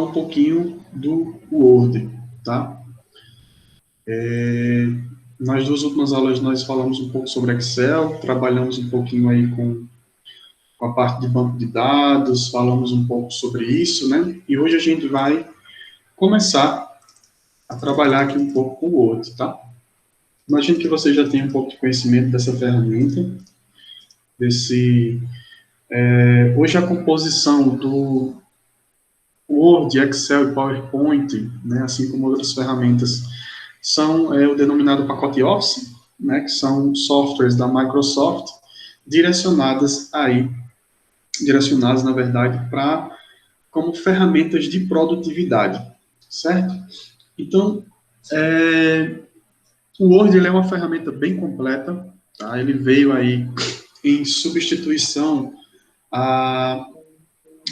um pouquinho do Word, tá? Nas duas últimas aulas nós falamos um pouco sobre Excel, trabalhamos um pouquinho aí com a parte de banco de dados, falamos um pouco sobre isso, né? E hoje a gente vai começar a trabalhar aqui um pouco com o Word, tá? Imagino que você já tenha um pouco de conhecimento dessa ferramenta, hoje a composição do Word, Excel e PowerPoint, né, assim como outras ferramentas, são o denominado pacote Office, né, que são softwares da Microsoft direcionadas, na verdade, como ferramentas de produtividade, certo? Então, o Word ele é uma ferramenta bem completa, tá? Ele veio aí em substituição a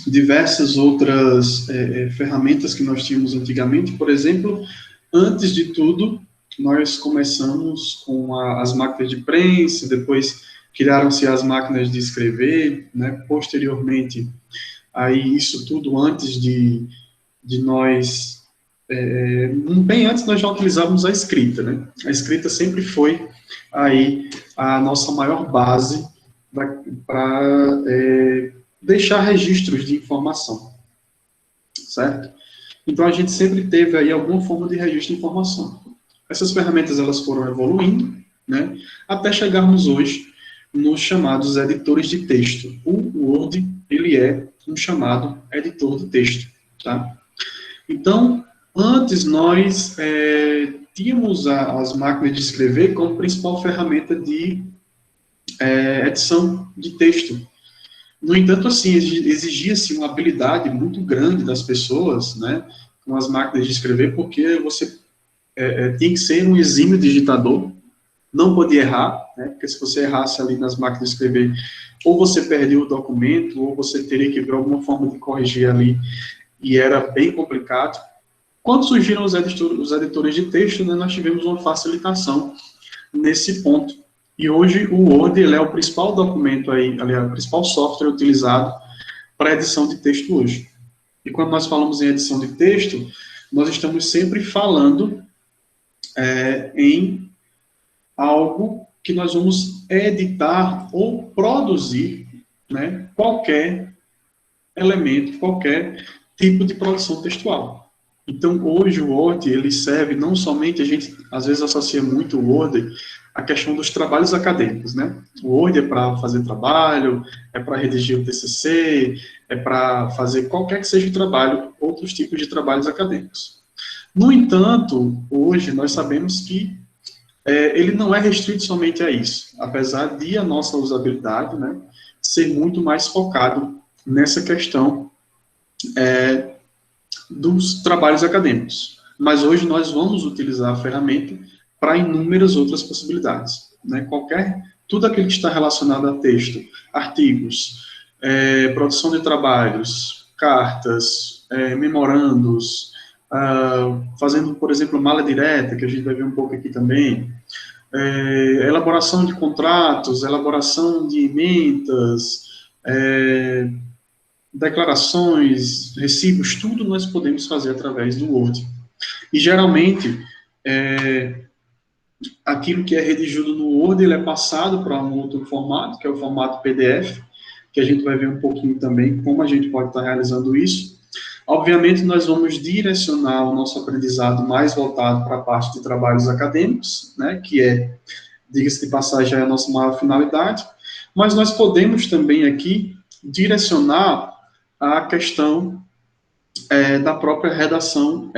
diversas outras ferramentas que nós tínhamos antigamente. Por exemplo, antes de tudo, nós começamos com as máquinas de prensa, depois criaram-se as máquinas de escrever, né? Posteriormente, aí isso tudo antes de nós, bem antes nós já utilizávamos a escrita, né? A escrita sempre foi aí a nossa maior base para deixar registros de informação, certo? Então, a gente sempre teve aí alguma forma de registro de informação. Essas ferramentas, elas foram evoluindo, né, até chegarmos hoje nos chamados editores de texto. O Word, ele é um chamado editor de texto, tá? Então, antes nós tínhamos as máquinas de escrever como principal ferramenta de edição de texto. No entanto, assim, exigia-se uma habilidade muito grande das pessoas, né, com as máquinas de escrever, porque você tinha que ser um exímio digitador, não podia errar, né, porque se você errasse ali nas máquinas de escrever, ou você perdia o documento, ou você teria que ver alguma forma de corrigir ali, e era bem complicado. Quando surgiram os editores de texto, né, nós tivemos uma facilitação nesse ponto. E hoje o Word ele é o principal documento aí, aliás, o principal software utilizado para edição de texto hoje. E quando nós falamos em edição de texto, nós estamos sempre falando em algo que nós vamos editar ou produzir, né, qualquer elemento, qualquer tipo de produção textual. Então, hoje o Word, ele serve não somente, a gente às vezes associa muito o Word à questão dos trabalhos acadêmicos, né? O Word é para fazer trabalho, é para redigir o TCC, é para fazer qualquer que seja o trabalho, outros tipos de trabalhos acadêmicos. No entanto, hoje nós sabemos que ele não é restrito somente a isso, apesar de a nossa usabilidade, né, ser muito mais focado nessa questão dos trabalhos acadêmicos. Mas hoje nós vamos utilizar a ferramenta para inúmeras outras possibilidades, né? Tudo aquilo que está relacionado a texto, artigos, produção de trabalhos, cartas, memorandos, fazendo, por exemplo, mala direta, que a gente vai ver um pouco aqui também, elaboração de contratos, elaboração de emendas, declarações, recibos, tudo nós podemos fazer através do Word. E, geralmente, aquilo que é redigido no Word, ele é passado para um outro formato, que é o formato PDF, que a gente vai ver um pouquinho também como a gente pode estar realizando isso. Obviamente, nós vamos direcionar o nosso aprendizado mais voltado para a parte de trabalhos acadêmicos, né, que diga-se de passagem, é a nossa maior finalidade, mas nós podemos também aqui direcionar a questão da própria redação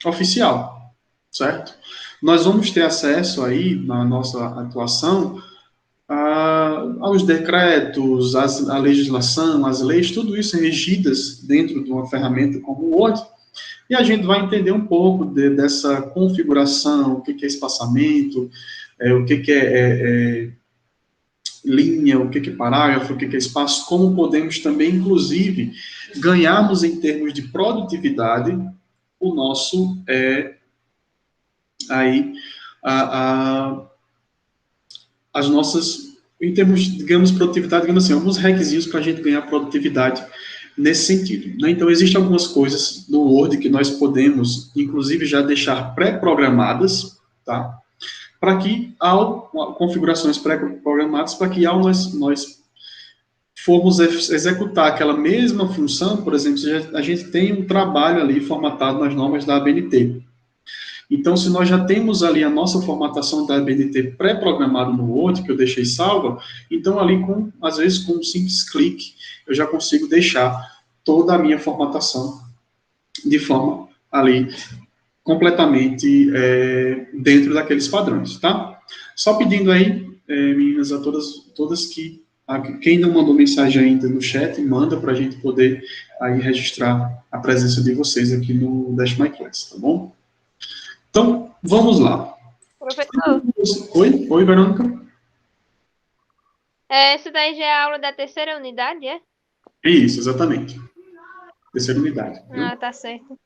oficial, certo? Nós vamos ter acesso aí, na nossa atuação, aos decretos, à legislação, às leis, tudo isso regidas dentro de uma ferramenta como o Word, e a gente vai entender um pouco dessa configuração, o que é espaçamento, o que é linha, o que é parágrafo, o que é espaço, como podemos também, inclusive, ganharmos em termos de produtividade o nosso, as nossas, em termos, digamos, produtividade, digamos assim, alguns requisitos para a gente ganhar produtividade nesse sentido, né? Então, existem algumas coisas no Word que nós podemos, inclusive, já deixar pré-programadas, tá? Para que, configurações pré-programadas, para que, ao nós formos executar aquela mesma função, por exemplo, se a gente tem um trabalho ali formatado nas normas da ABNT. Então, se nós já temos ali a nossa formatação da ABNT pré-programada no Word, que eu deixei salva, então ali, às vezes, com um simples clique, eu já consigo deixar toda a minha formatação de forma ali completamente dentro daqueles padrões, tá? Só pedindo aí, meninas, a todas que quem não mandou mensagem ainda no chat, manda para a gente poder aí registrar a presença de vocês aqui no Dash My Class, tá bom? Então, vamos lá. Professor. Oi, Verônica. Essa daí já é a aula da terceira unidade, é? Isso, exatamente. Terceira unidade. Ah, tá certo.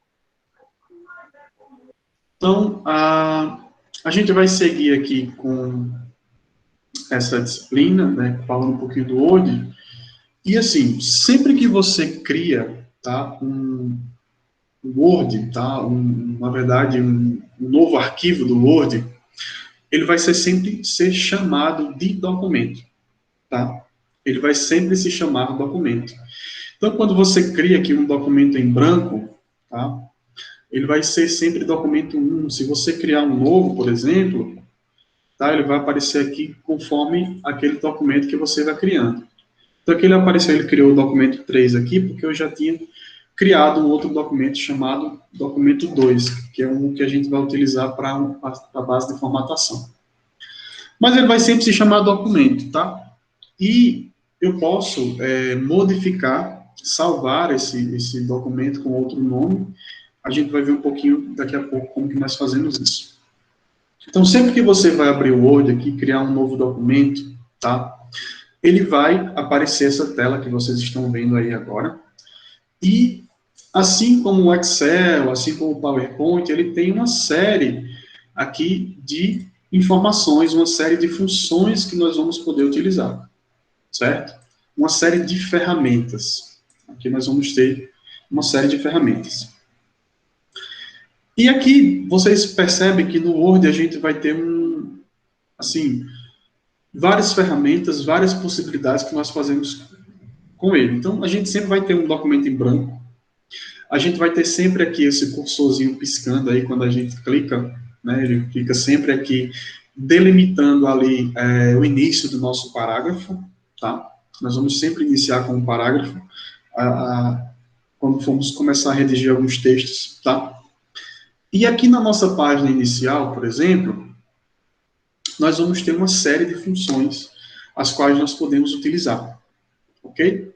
Então, a gente vai seguir aqui com essa disciplina, né, falando um pouquinho do Word. E assim, sempre que você cria, tá, um Word, tá, na verdade, um novo arquivo do Word, ele vai sempre ser chamado de documento, tá? Ele vai sempre se chamar documento. Então, quando você cria aqui um documento em branco, tá, ele vai ser sempre documento 1. Se você criar um novo, por exemplo, tá, ele vai aparecer aqui conforme aquele documento que você vai criando. Então, aqui ele apareceu, ele criou o documento 3 aqui, porque eu já tinha criado um outro documento chamado documento 2, que é um que a gente vai utilizar para a base de formatação. Mas ele vai sempre se chamar documento, tá? E eu posso modificar, salvar esse documento com outro nome. A gente vai ver um pouquinho daqui a pouco como que nós fazemos isso. Então, sempre que você vai abrir o Word aqui, criar um novo documento, tá? Ele vai aparecer essa tela que vocês estão vendo aí agora. E, assim como o Excel, assim como o PowerPoint, ele tem uma série aqui de informações, uma série de funções que nós vamos poder utilizar, certo? Uma série de ferramentas. Aqui nós vamos ter uma série de ferramentas. E aqui vocês percebem que no Word a gente vai ter várias ferramentas, várias possibilidades que nós fazemos com ele. Então, a gente sempre vai ter um documento em branco. A gente vai ter sempre aqui esse cursorzinho piscando aí quando a gente clica, né? Ele fica sempre aqui delimitando ali o início do nosso parágrafo, tá? Nós vamos sempre iniciar com um parágrafo quando formos começar a redigir alguns textos, tá? E aqui na nossa página inicial, por exemplo, nós vamos ter uma série de funções as quais nós podemos utilizar, ok?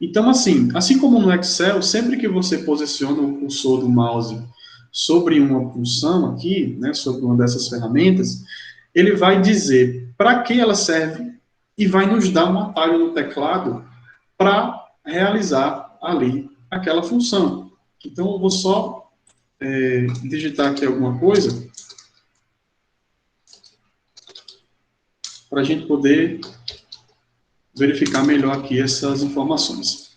Então, assim como no Excel, sempre que você posiciona o cursor do mouse sobre uma função aqui, né, sobre uma dessas ferramentas, ele vai dizer para que ela serve e vai nos dar um atalho no teclado para realizar ali aquela função. Então, eu vou só digitar aqui alguma coisa para a gente poder verificar melhor aqui essas informações.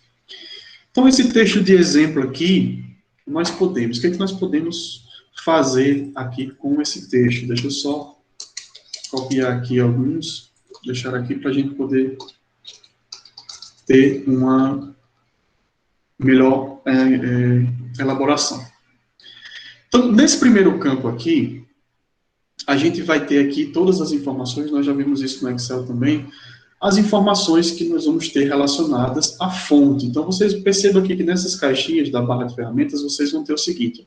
Então, esse texto de exemplo aqui, o que é que nós podemos fazer aqui com esse texto? Deixa eu só copiar aqui alguns, deixar aqui para a gente poder ter uma melhor elaboração. Então, nesse primeiro campo aqui, a gente vai ter aqui todas as informações, nós já vimos isso no Excel também, as informações que nós vamos ter relacionadas à fonte. Então, vocês percebam aqui que nessas caixinhas da barra de ferramentas, vocês vão ter o seguinte,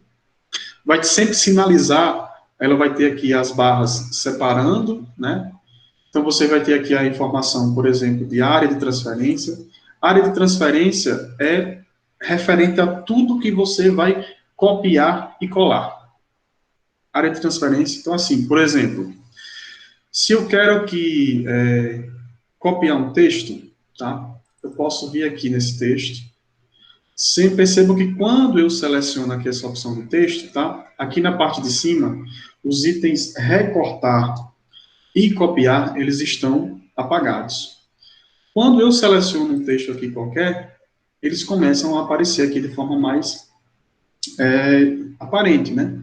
vai sempre sinalizar, ela vai ter aqui as barras separando, né? Então, você vai ter aqui a informação, por exemplo, de área de transferência. A área de transferência é referente a tudo que você vai copiar e colar. Área de transferência, então assim, por exemplo, se eu quero aqui copiar um texto, tá? Eu posso vir aqui nesse texto. Sempre percebo que quando eu seleciono aqui essa opção do texto, tá? Aqui na parte de cima, os itens recortar e copiar, eles estão apagados. Quando eu seleciono um texto aqui qualquer, eles começam a aparecer aqui de forma mais aparente, né?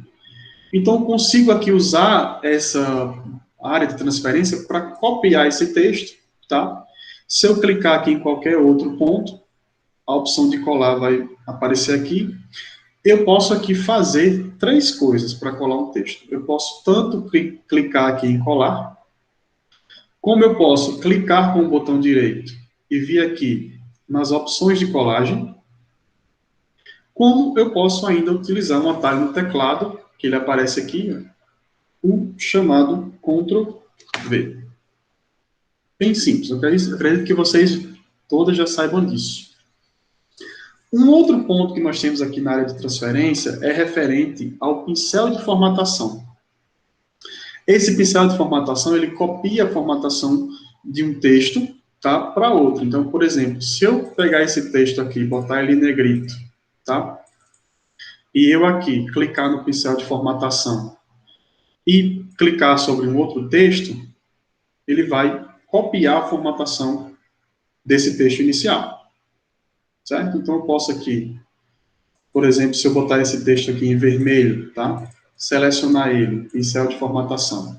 Então, eu consigo aqui usar essa área de transferência para copiar esse texto, tá? Se eu clicar aqui em qualquer outro ponto, a opção de colar vai aparecer aqui. Eu posso aqui fazer três coisas para colar um texto. Eu posso tanto clicar aqui em colar, como eu posso clicar com o botão direito e vir aqui nas opções de colagem, como eu posso ainda utilizar um atalho no teclado, que ele aparece aqui, o chamado Ctrl V. Bem simples, eu acredito que vocês todas já saibam disso. Um outro ponto que nós temos aqui na área de transferência é referente ao pincel de formatação. Esse pincel de formatação, ele copia a formatação de um texto, tá, para outro. Então, por exemplo, se eu pegar esse texto aqui e botar ele em negrito, tá, e eu aqui clicar no pincel de formatação e clicar sobre um outro texto, ele vai copiar a formatação desse texto inicial, certo? Então, eu posso aqui, por exemplo, se eu botar esse texto aqui em vermelho, tá? Selecionar ele, pincel de formatação.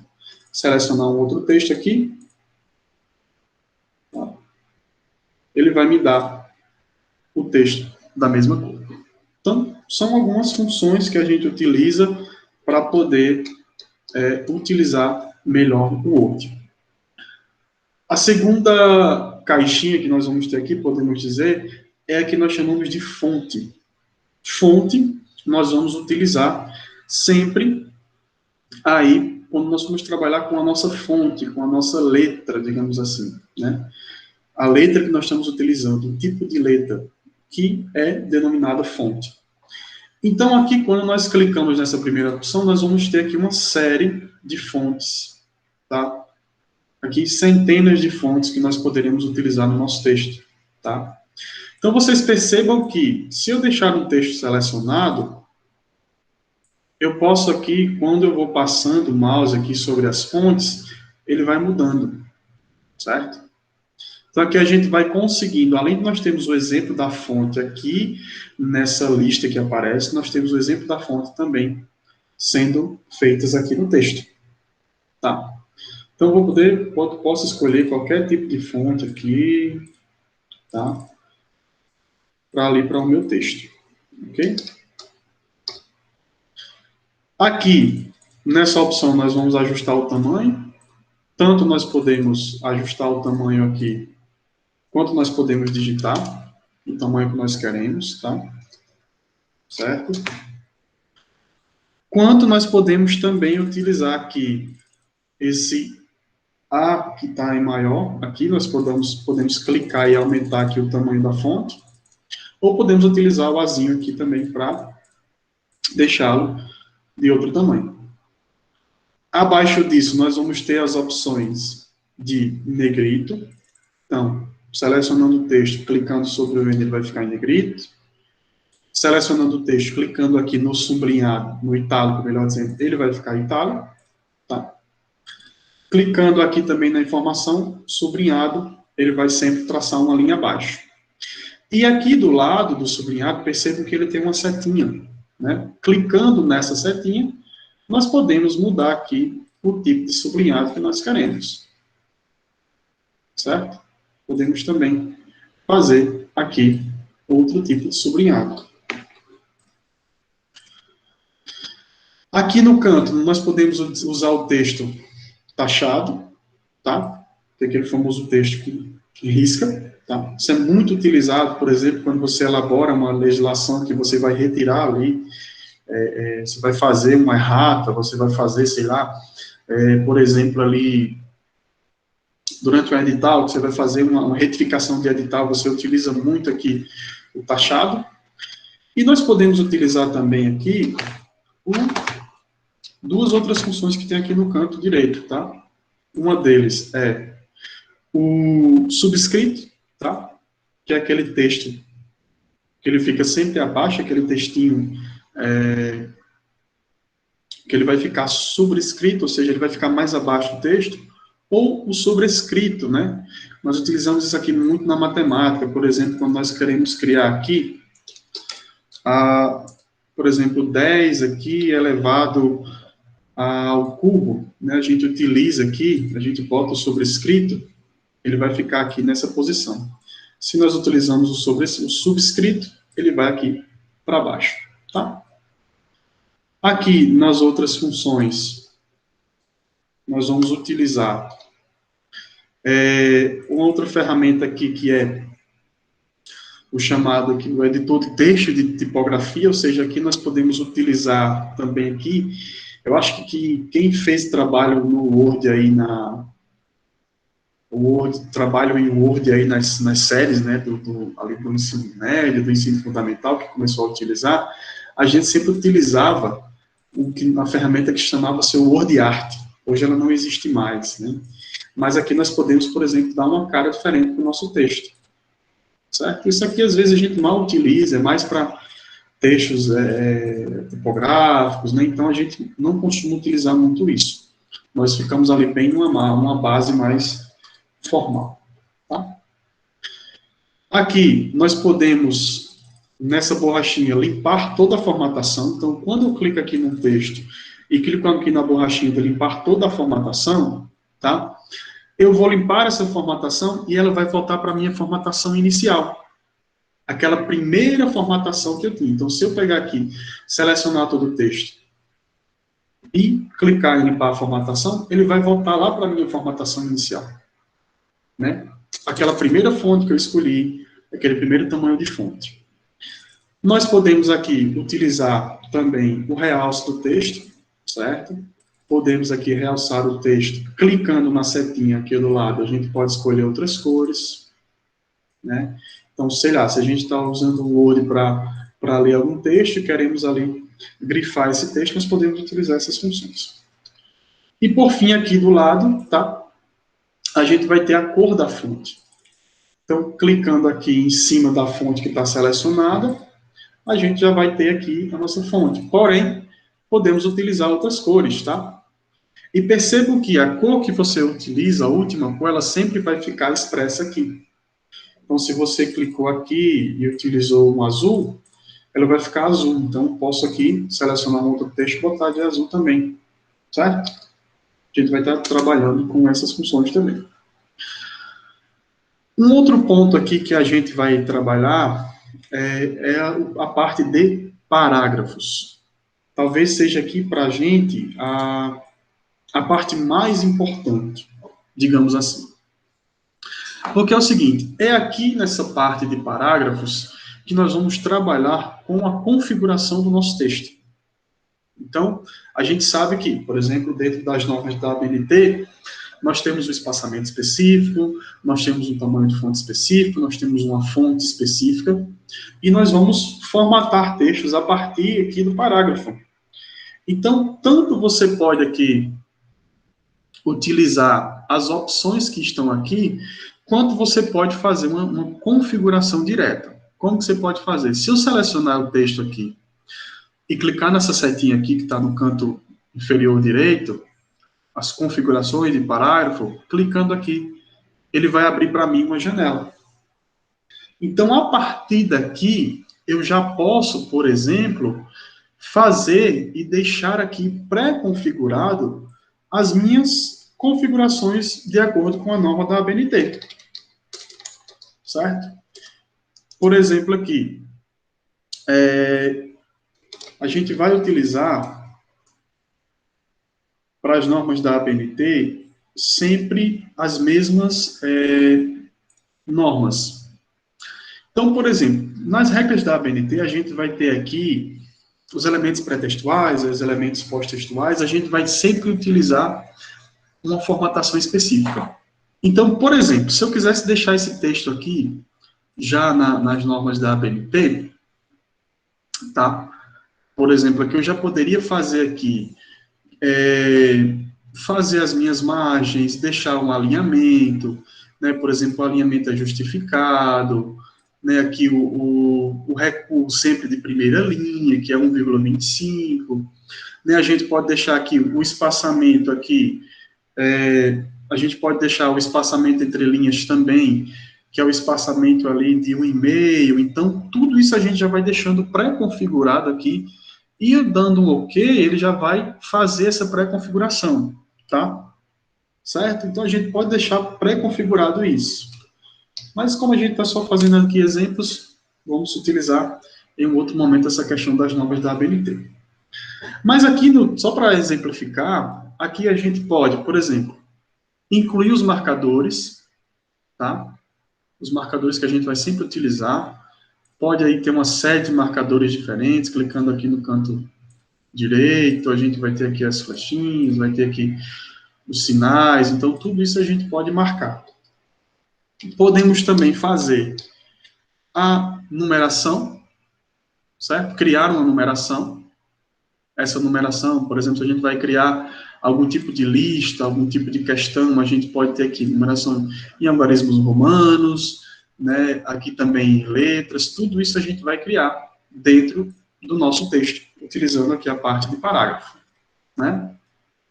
Selecionar um outro texto aqui, tá? Ele vai me dar o texto da mesma cor. Então, são algumas funções que a gente utiliza para poder utilizar melhor o Word. A segunda caixinha que nós vamos ter aqui, podemos dizer, é a que nós chamamos de fonte. Fonte, nós vamos utilizar sempre aí, quando nós vamos trabalhar com a nossa fonte, com a nossa letra, digamos assim, né? A letra que nós estamos utilizando, o tipo de letra que é denominada fonte. Então, aqui, quando nós clicamos nessa primeira opção, nós vamos ter aqui uma série de fontes, tá? Aqui, centenas de fontes que nós poderemos utilizar no nosso texto, tá? Então, vocês percebam que, se eu deixar um texto selecionado, eu posso aqui, quando eu vou passando o mouse aqui sobre as fontes, ele vai mudando, certo? Então, aqui a gente vai conseguindo, além de nós termos o exemplo da fonte aqui, nessa lista que aparece, nós temos o exemplo da fonte também sendo feitas aqui no texto, tá? Então, posso escolher qualquer tipo de fonte aqui, tá? Para o meu texto, ok? Aqui, nessa opção, nós vamos ajustar o tamanho. Tanto nós podemos ajustar o tamanho aqui, quanto nós podemos digitar o tamanho que nós queremos, tá? Certo? Quanto nós podemos também utilizar aqui esse A que está em maior, aqui nós podemos clicar e aumentar aqui o tamanho da fonte, ou podemos utilizar o Azinho aqui também para deixá-lo de outro tamanho. Abaixo disso, nós vamos ter as opções de negrito. Então, selecionando o texto, clicando sobre o N, ele vai ficar em negrito. Selecionando o texto, clicando aqui no sublinhado, no itálico, melhor dizendo, ele vai ficar itálico. Tá? Clicando aqui também na informação, sublinhado, ele vai sempre traçar uma linha abaixo. E aqui do lado do sublinhado, percebam que ele tem uma setinha, né? Clicando nessa setinha, nós podemos mudar aqui o tipo de sublinhado que nós queremos. Certo? Podemos também fazer aqui outro tipo de sublinhado. Aqui no canto, nós podemos usar o texto taxado, tá? Que é aquele famoso texto que risca, tá? Isso é muito utilizado, por exemplo, quando você elabora uma legislação que você vai retirar ali, você vai fazer uma errata, você vai fazer, sei lá, por exemplo, ali, durante o edital, você vai fazer uma retificação de edital, você utiliza muito aqui o taxado. E nós podemos utilizar também aqui duas outras funções que tem aqui no canto direito, tá? Uma deles é o subscrito, tá? Que é aquele texto que ele fica sempre abaixo, aquele textinho que ele vai ficar subscrito, ou seja, ele vai ficar mais abaixo do texto, ou o sobrescrito, né? Nós utilizamos isso aqui muito na matemática, por exemplo, quando nós queremos criar aqui, por exemplo, 10 aqui elevado ao cubo, né? A gente utiliza aqui, a gente bota o sobrescrito, ele vai ficar aqui nessa posição. Se nós utilizamos o subscrito, ele vai aqui para baixo, tá? Aqui, nas outras funções, nós vamos utilizar uma outra ferramenta aqui, que é o chamado aqui, o editor de texto de tipografia, ou seja, aqui nós podemos utilizar também aqui, eu acho que quem fez trabalho no Word aí trabalho em Word aí nas séries, né, ali do ensino médio, do ensino fundamental, que começou a utilizar, a gente sempre utilizava a ferramenta que chamava-se o Word Art. Hoje ela não existe mais, né? Mas aqui nós podemos, por exemplo, dar uma cara diferente para o nosso texto, certo? Isso aqui, às vezes, a gente mal utiliza, é mais para textos tipográficos, né? Então, a gente não costuma utilizar muito isso. Nós ficamos ali bem numa base mais formal, tá? Aqui, nós podemos, nessa borrachinha, limpar toda a formatação. Então, quando eu clico aqui no texto e clico aqui na borrachinha de limpar toda a formatação, tá? Eu vou limpar essa formatação e ela vai voltar para a minha formatação inicial. Aquela primeira formatação que eu tinha. Então, se eu pegar aqui, selecionar todo o texto e clicar em limpar a formatação, ele vai voltar lá para a minha formatação inicial, né? Aquela primeira fonte que eu escolhi, aquele primeiro tamanho de fonte. Nós podemos aqui utilizar também o realce do texto, certo? Podemos aqui realçar o texto, clicando na setinha aqui do lado, a gente pode escolher outras cores, né? Então, sei lá, se a gente está usando o Word para ler algum texto e queremos ali grifar esse texto, nós podemos utilizar essas funções. E por fim, aqui do lado, tá? A gente vai ter a cor da fonte. Então, clicando aqui em cima da fonte que está selecionada, a gente já vai ter aqui a nossa fonte. Porém, podemos utilizar outras cores, tá? E percebam que a cor que você utiliza, a última cor, ela sempre vai ficar expressa aqui. Então, se você clicou aqui e utilizou um azul, ela vai ficar azul. Então, eu posso aqui selecionar um outro texto e botar de azul também, certo? A gente vai estar trabalhando com essas funções também. Um outro ponto aqui que a gente vai trabalhar é a parte de parágrafos. Talvez seja aqui para a gente a parte mais importante, digamos assim. Porque é o seguinte, é aqui nessa parte de parágrafos que nós vamos trabalhar com a configuração do nosso texto. Então, a gente sabe que, por exemplo, dentro das normas da ABNT, nós temos um espaçamento específico, nós temos um tamanho de fonte específico, nós temos uma fonte específica, e nós vamos formatar textos a partir aqui do parágrafo. Então, tanto você pode aqui utilizar as opções que estão aqui, quanto você pode fazer uma configuração direta. Como que você pode fazer? Se eu selecionar o texto aqui e clicar nessa setinha aqui, que está no canto inferior direito, as configurações de parágrafo, clicando aqui, ele vai abrir para mim uma janela. Então, a partir daqui, eu já posso, por exemplo, fazer e deixar aqui pré-configurado as minhas configurações de acordo com a norma da ABNT. Certo? Por exemplo, aqui, a gente vai utilizar, para as normas da ABNT, sempre as mesmas normas. Então, por exemplo, nas regras da ABNT, a gente vai ter aqui os elementos pré-textuais, os elementos pós-textuais, a gente vai sempre utilizar uma formatação específica. Então, por exemplo, se eu quisesse deixar esse texto aqui, já nas normas da ABNT, tá? Por exemplo, aqui eu já poderia fazer aqui, fazer as minhas margens, deixar um alinhamento, né? Por exemplo, o alinhamento é justificado, né? Aqui o recuo sempre de primeira linha, que é 1,25, né? A gente pode deixar aqui o espaçamento aqui, A gente pode deixar o espaçamento entre linhas também, que é o espaçamento ali de 1,5. Então, tudo isso a gente já vai deixando pré-configurado aqui. E dando um OK, ele já vai fazer essa pré-configuração, tá? Certo? Então, a gente pode deixar pré-configurado isso. Mas, como a gente está só fazendo aqui exemplos, vamos utilizar em um outro momento essa questão das normas da ABNT. Mas aqui, só para exemplificar, aqui a gente pode, por exemplo, incluir os marcadores, tá? Os marcadores que a gente vai sempre utilizar. Pode aí ter uma série de marcadores diferentes, clicando aqui no canto direito, a gente vai ter aqui as flechinhas, vai ter aqui os sinais, então tudo isso a gente pode marcar. Podemos também fazer a numeração, certo? Criar uma numeração. Essa numeração, por exemplo, se a gente vai criar algum tipo de lista, algum tipo de questão, a gente pode ter aqui numeração em algarismos romanos, né? Aqui também letras, tudo isso a gente vai criar dentro do nosso texto, utilizando aqui a parte de parágrafo, né?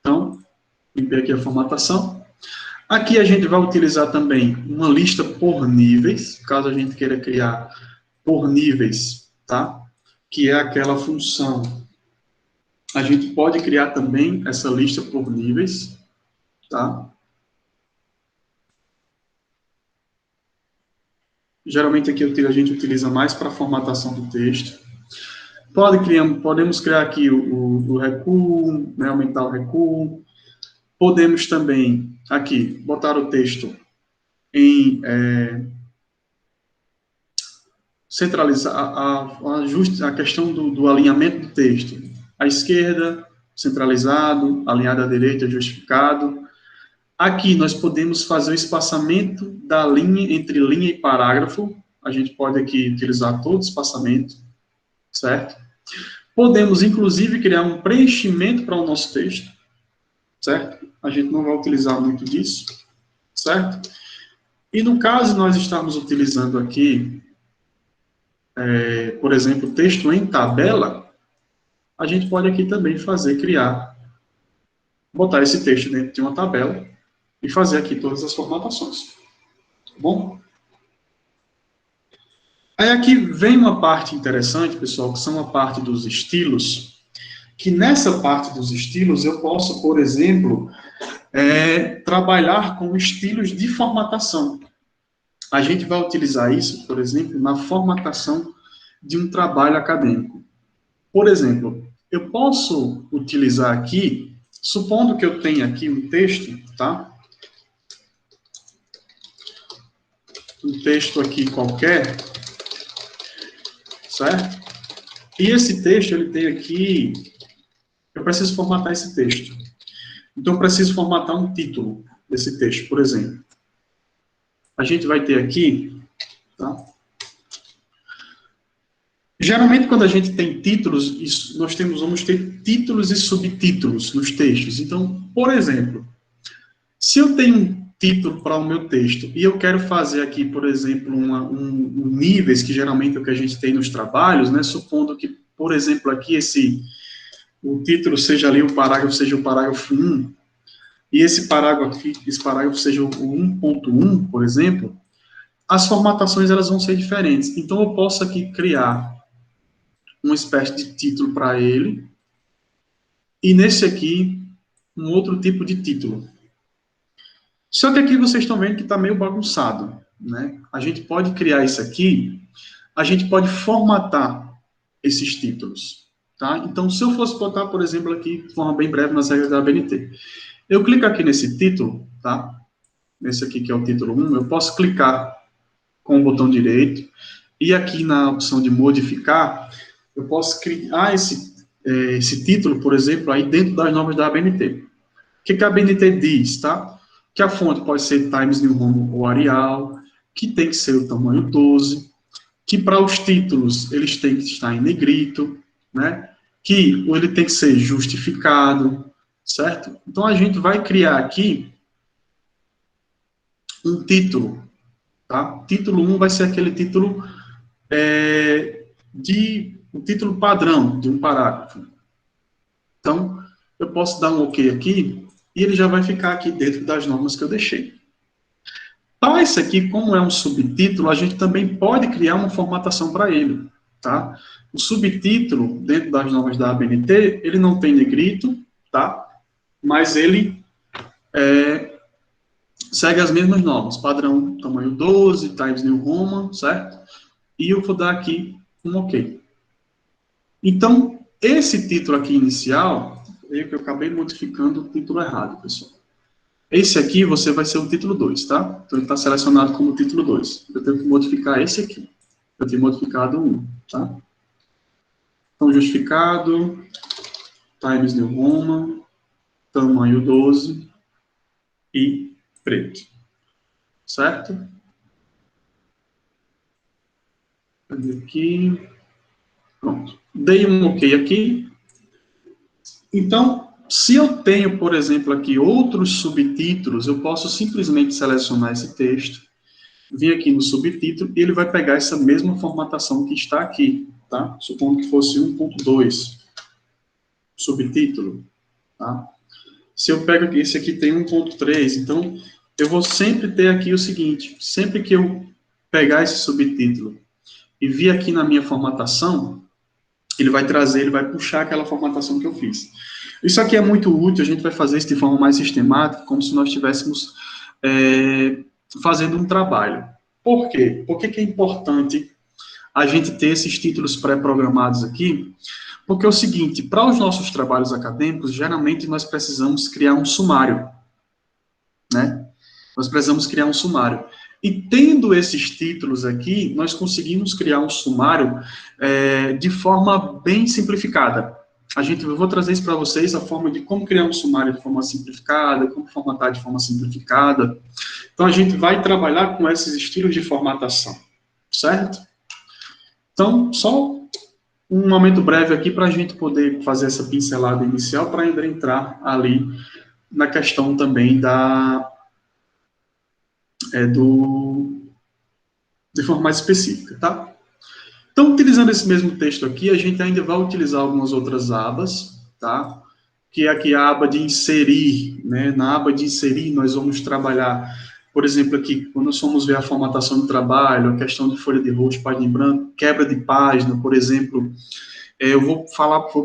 Então, limpei aqui a formatação. Aqui a gente vai utilizar também uma lista por níveis, caso a gente queira criar por níveis, tá? Que é aquela função. A gente pode criar também essa lista por níveis, tá? Geralmente aqui a gente utiliza mais para formatação do texto. Podemos criar aqui o recuo, né, aumentar o recuo. Podemos também, aqui, botar o texto em centralizar a questão do alinhamento do texto. À esquerda, centralizado, alinhado à direita, justificado. Aqui nós podemos fazer o espaçamento da linha entre linha e parágrafo. A gente pode aqui utilizar todo o espaçamento, certo? Podemos, inclusive, criar um preenchimento para o nosso texto, certo? A gente não vai utilizar muito disso, certo? E no caso nós estamos utilizando aqui, por exemplo, texto em tabela, a gente pode aqui também botar esse texto dentro de uma tabela e fazer aqui todas as formatações. Tá bom? Aí aqui vem uma parte interessante, pessoal, que são a parte dos estilos, que nessa parte dos estilos eu posso, por exemplo, trabalhar com estilos de formatação. A gente vai utilizar isso, por exemplo, na formatação de um trabalho acadêmico. Por exemplo, eu posso utilizar aqui, supondo que eu tenha aqui um texto, tá? Um texto aqui qualquer, certo? E esse texto, ele tem aqui, eu preciso formatar esse texto. Então, eu preciso formatar um título desse texto, por exemplo. A gente vai ter aqui, tá? Geralmente, quando a gente tem títulos, vamos ter títulos e subtítulos nos textos. Então, por exemplo, se eu tenho um título para o meu texto e eu quero fazer aqui, por exemplo, níveis, que geralmente é o que a gente tem nos trabalhos, né? Supondo que, por exemplo, aqui o título seja ali seja o parágrafo 1, e esse parágrafo seja o 1.1, por exemplo, as formatações elas vão ser diferentes. Então, eu posso aqui criar uma espécie de título para ele, e nesse aqui, um outro tipo de título. Só que aqui vocês estão vendo que está meio bagunçado, né? A gente pode criar isso aqui, a gente pode formatar esses títulos, tá? Então, se eu fosse botar, por exemplo, aqui, de forma bem breve, nas regras da ABNT, eu clico aqui nesse título, tá? Nesse aqui que é o título 1, eu posso clicar com o botão direito, e aqui na opção de modificar, eu posso criar esse título, por exemplo, aí dentro das normas da ABNT. O que a ABNT diz, tá? Que a fonte pode ser Times New Roman ou Arial, que tem que ser o tamanho 12, que para os títulos eles têm que estar em negrito, né? Que ele tem que ser justificado, certo? Então a gente vai criar aqui um título, tá? Título 1 vai ser aquele título o título padrão de um parágrafo. Então, eu posso dar um OK aqui e ele já vai ficar aqui dentro das normas que eu deixei. Para esse aqui, como é um subtítulo, a gente também pode criar uma formatação para ele, tá? O subtítulo, dentro das normas da ABNT, ele não tem negrito, tá? Mas ele segue as mesmas normas, padrão tamanho 12, Times New Roman, certo? E eu vou dar aqui um OK. Então, esse título aqui inicial, eu acabei modificando o título errado, pessoal. Esse aqui você vai ser o título 2, tá? Então ele está selecionado como título 2. Eu tenho que modificar esse aqui. Eu tenho modificado 1, tá? Então, justificado, Times New Roman, tamanho 12 e preto. Certo? Cadê aqui? Pronto. Dei um OK aqui. Então, se eu tenho, por exemplo, aqui outros subtítulos, eu posso simplesmente selecionar esse texto, vir aqui no subtítulo e ele vai pegar essa mesma formatação que está aqui, tá? Supondo que fosse 1.2, subtítulo, tá? Se eu pego aqui, esse aqui tem 1.3, então eu vou sempre ter aqui o seguinte, sempre que eu pegar esse subtítulo e vir aqui na minha formatação, ele vai trazer, ele vai puxar aquela formatação que eu fiz. Isso aqui é muito útil, a gente vai fazer isso de forma mais sistemática, como se nós estivéssemos fazendo um trabalho. Por quê? Por que é importante a gente ter esses títulos pré-programados aqui? Porque é o seguinte, para os nossos trabalhos acadêmicos, geralmente nós precisamos criar um sumário, né? Nós precisamos criar um sumário. E tendo esses títulos aqui, nós conseguimos criar um sumário de forma bem simplificada. Eu vou trazer isso para vocês, a forma de como criar um sumário de forma simplificada, como formatar de forma simplificada. Então, a gente vai trabalhar com esses estilos de formatação, certo? Então, só um momento breve aqui para a gente poder fazer essa pincelada inicial para ainda entrar ali na questão também de forma mais específica, tá? Então, utilizando esse mesmo texto aqui, a gente ainda vai utilizar algumas outras abas, tá? Que é aqui a aba de inserir, né? Na aba de inserir, nós vamos trabalhar, por exemplo, aqui, quando nós formos ver a formatação do trabalho, a questão de folha de rosto, página em branco, quebra de página, por exemplo, eu vou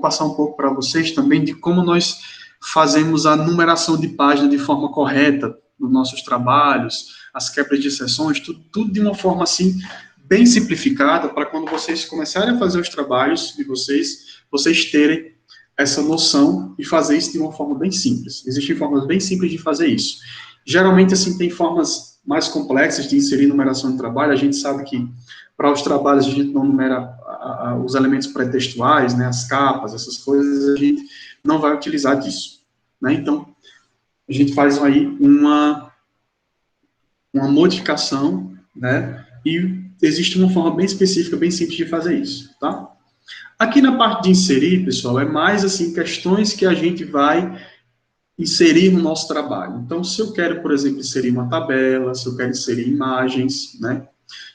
passar um pouco para vocês também de como nós fazemos a numeração de página de forma correta nos nossos trabalhos, as quebras de seções, tudo de uma forma assim bem simplificada para quando vocês começarem a fazer os trabalhos de vocês terem essa noção e fazer isso de uma forma bem simples. Existem formas bem simples de fazer isso. Geralmente, assim, tem formas mais complexas de inserir numeração de trabalho. A gente sabe que para os trabalhos a gente não numera os elementos pré-textuais, né, as capas, essas coisas, a gente não vai utilizar disso, né? Então, a gente faz aí uma modificação, né? E existe uma forma bem específica, bem simples de fazer isso, tá? Aqui na parte de inserir, pessoal, é mais assim questões que a gente vai inserir no nosso trabalho. Então, se eu quero, por exemplo, inserir uma tabela, se eu quero inserir imagens, né?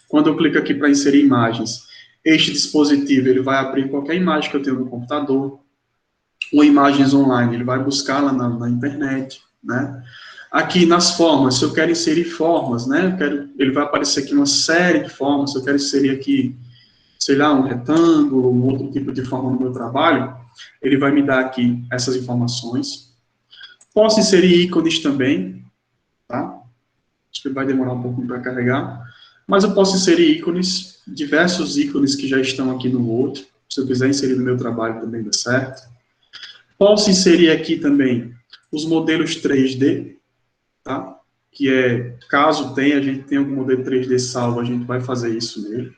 Quando eu clico aqui para inserir imagens, este dispositivo ele vai abrir qualquer imagem que eu tenho no computador, ou imagens online, ele vai buscar lá na internet, né? Aqui nas formas, se eu quero inserir formas, né? Ele vai aparecer aqui uma série de formas, se eu quero inserir aqui, sei lá, um retângulo, um outro tipo de forma no meu trabalho, ele vai me dar aqui essas informações. Posso inserir ícones também, tá? Acho que vai demorar um pouquinho para carregar, mas eu posso inserir ícones, diversos ícones que já estão aqui no Word, se eu quiser inserir no meu trabalho também dá certo. Posso inserir aqui também os modelos 3D, tá? Que caso a gente tenha algum modelo 3D salvo, a gente vai fazer isso nele.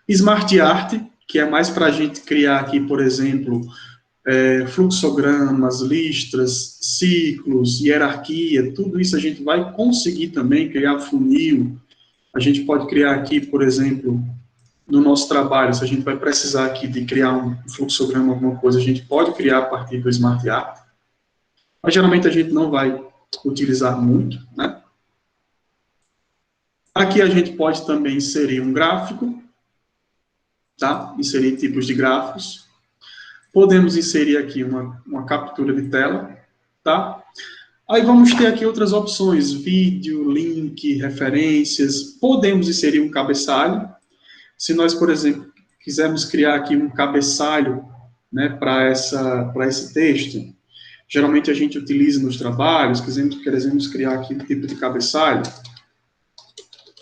Smart Art, que é mais para a gente criar aqui, por exemplo, fluxogramas, listras, ciclos, hierarquia, tudo isso a gente vai conseguir também criar funil. A gente pode criar aqui, por exemplo, no nosso trabalho, se a gente vai precisar aqui de criar um fluxograma, alguma coisa, a gente pode criar a partir do Smart Art. Mas geralmente a gente não vai utilizar muito, né? Aqui a gente pode também inserir um gráfico, tá? Inserir tipos de gráficos. Podemos inserir aqui uma captura de tela, tá? Aí vamos ter aqui outras opções, vídeo, link, referências. Podemos inserir um cabeçalho. Se nós, por exemplo, quisermos criar aqui um cabeçalho, né, para esse texto, geralmente a gente utiliza nos trabalhos, queremos criar aqui um tipo de cabeçalho,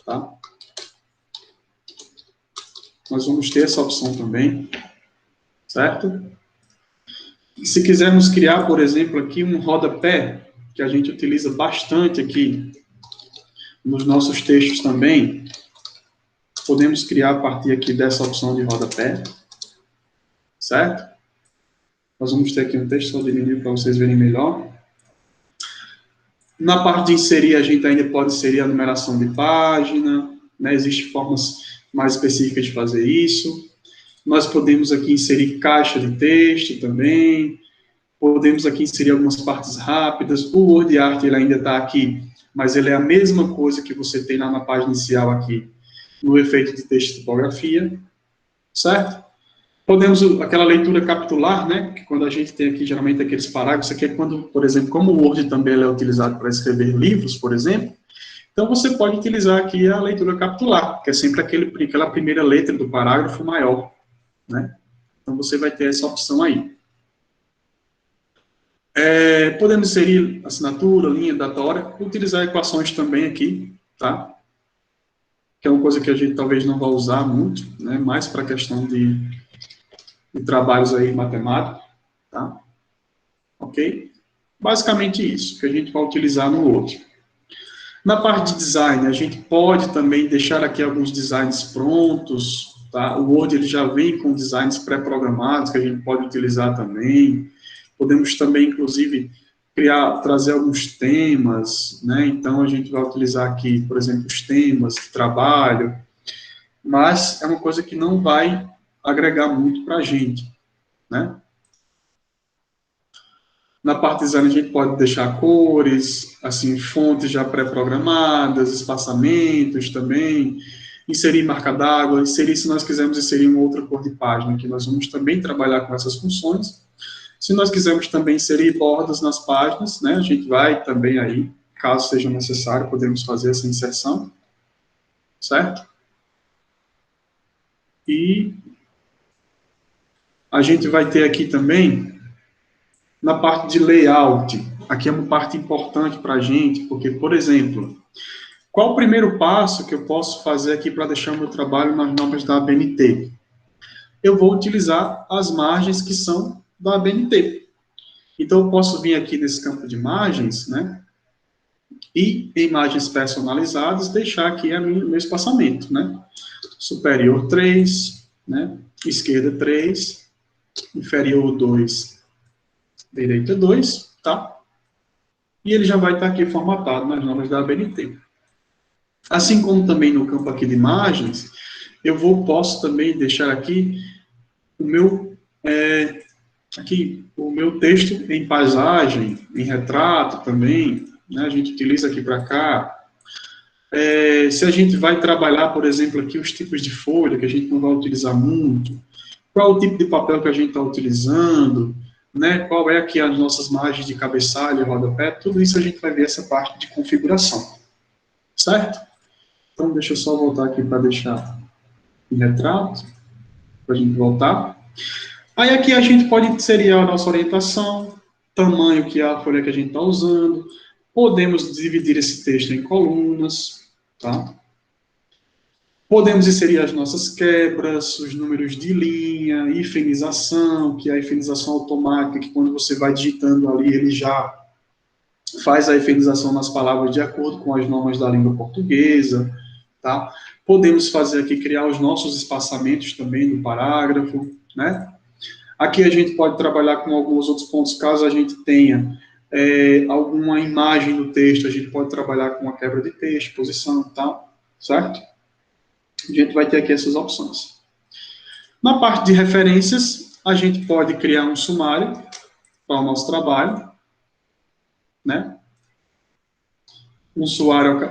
tá? Nós vamos ter essa opção também, certo? E se quisermos criar, por exemplo, aqui um rodapé, que a gente utiliza bastante aqui nos nossos textos também, podemos criar a partir aqui dessa opção de rodapé, certo? Nós vamos ter aqui um texto só dividido para vocês verem melhor. Na parte de inserir, a gente ainda pode inserir a numeração de página, né? Existem formas mais específicas de fazer isso. Nós podemos aqui inserir caixa de texto também. Podemos aqui inserir algumas partes rápidas. O Word Art ele ainda está aqui, mas ele é a mesma coisa que você tem lá na página inicial aqui, no efeito de texto e tipografia, certo? Podemos, aquela leitura capitular, né, que quando a gente tem aqui, geralmente, aqueles parágrafos, aqui é quando, por exemplo, como o Word também é utilizado para escrever livros, por exemplo, então você pode utilizar aqui a leitura capitular, que é sempre aquela primeira letra do parágrafo maior, né? Então você vai ter essa opção aí. Podemos inserir assinatura, linha, datória, utilizar equações também aqui, tá? Que é uma coisa que a gente talvez não vá usar muito, né? Mais para a questão de trabalhos aí matemáticos, tá? Ok? Basicamente isso, que a gente vai utilizar no outro. Na parte de design, a gente pode também deixar aqui alguns designs prontos, tá? O Word ele já vem com designs pré-programados que a gente pode utilizar também. Podemos também, inclusive, trazer alguns temas, né? Então, a gente vai utilizar aqui, por exemplo, os temas de trabalho, mas é uma coisa que não vai agregar muito para a gente, né? Na parte de design, a gente pode deixar cores, assim, fontes já pré-programadas, espaçamentos também, inserir marca d'água, inserir, se nós quisermos inserir uma outra cor de página, que nós vamos também trabalhar com essas funções. Se nós quisermos também inserir bordas nas páginas, né, a gente vai também aí, caso seja necessário, podemos fazer essa inserção, certo? E a gente vai ter aqui também, na parte de layout, aqui é uma parte importante para a gente, porque, por exemplo, qual o primeiro passo que eu posso fazer aqui para deixar o meu trabalho nas normas da ABNT? Eu vou utilizar as margens que são da ABNT. Então, eu posso vir aqui nesse campo de imagens, né? E em imagens personalizadas, deixar aqui meu espaçamento, né? Superior 3, né? Esquerda 3, inferior 2, direita 2, tá? E ele já vai estar aqui formatado nas normas da ABNT. Assim como também no campo aqui de imagens, posso também deixar aqui o meu texto em paisagem, em retrato também, né? A gente utiliza aqui para cá. Se a gente vai trabalhar, por exemplo, aqui os tipos de folha, que a gente não vai utilizar muito, qual o tipo de papel que a gente está utilizando, né? Qual é aqui as nossas margens de cabeçalho e rodapé, tudo isso a gente vai ver essa parte de configuração, certo? Então, deixa eu só voltar aqui para deixar em retrato, para a gente voltar. Aí aqui a gente pode inserir a nossa orientação, tamanho que é a folha que a gente está usando, podemos dividir esse texto em colunas, tá? Podemos inserir as nossas quebras, os números de linha, hifenização, que é a hifenização automática, que quando você vai digitando ali, ele já faz a hifenização nas palavras de acordo com as normas da língua portuguesa, tá? Podemos fazer aqui, criar os nossos espaçamentos também no parágrafo, né? Aqui a gente pode trabalhar com alguns outros pontos, caso a gente tenha alguma imagem no texto, a gente pode trabalhar com a quebra de texto, posição e tal, certo? A gente vai ter aqui essas opções. Na parte de referências, a gente pode criar um sumário para o nosso trabalho, né?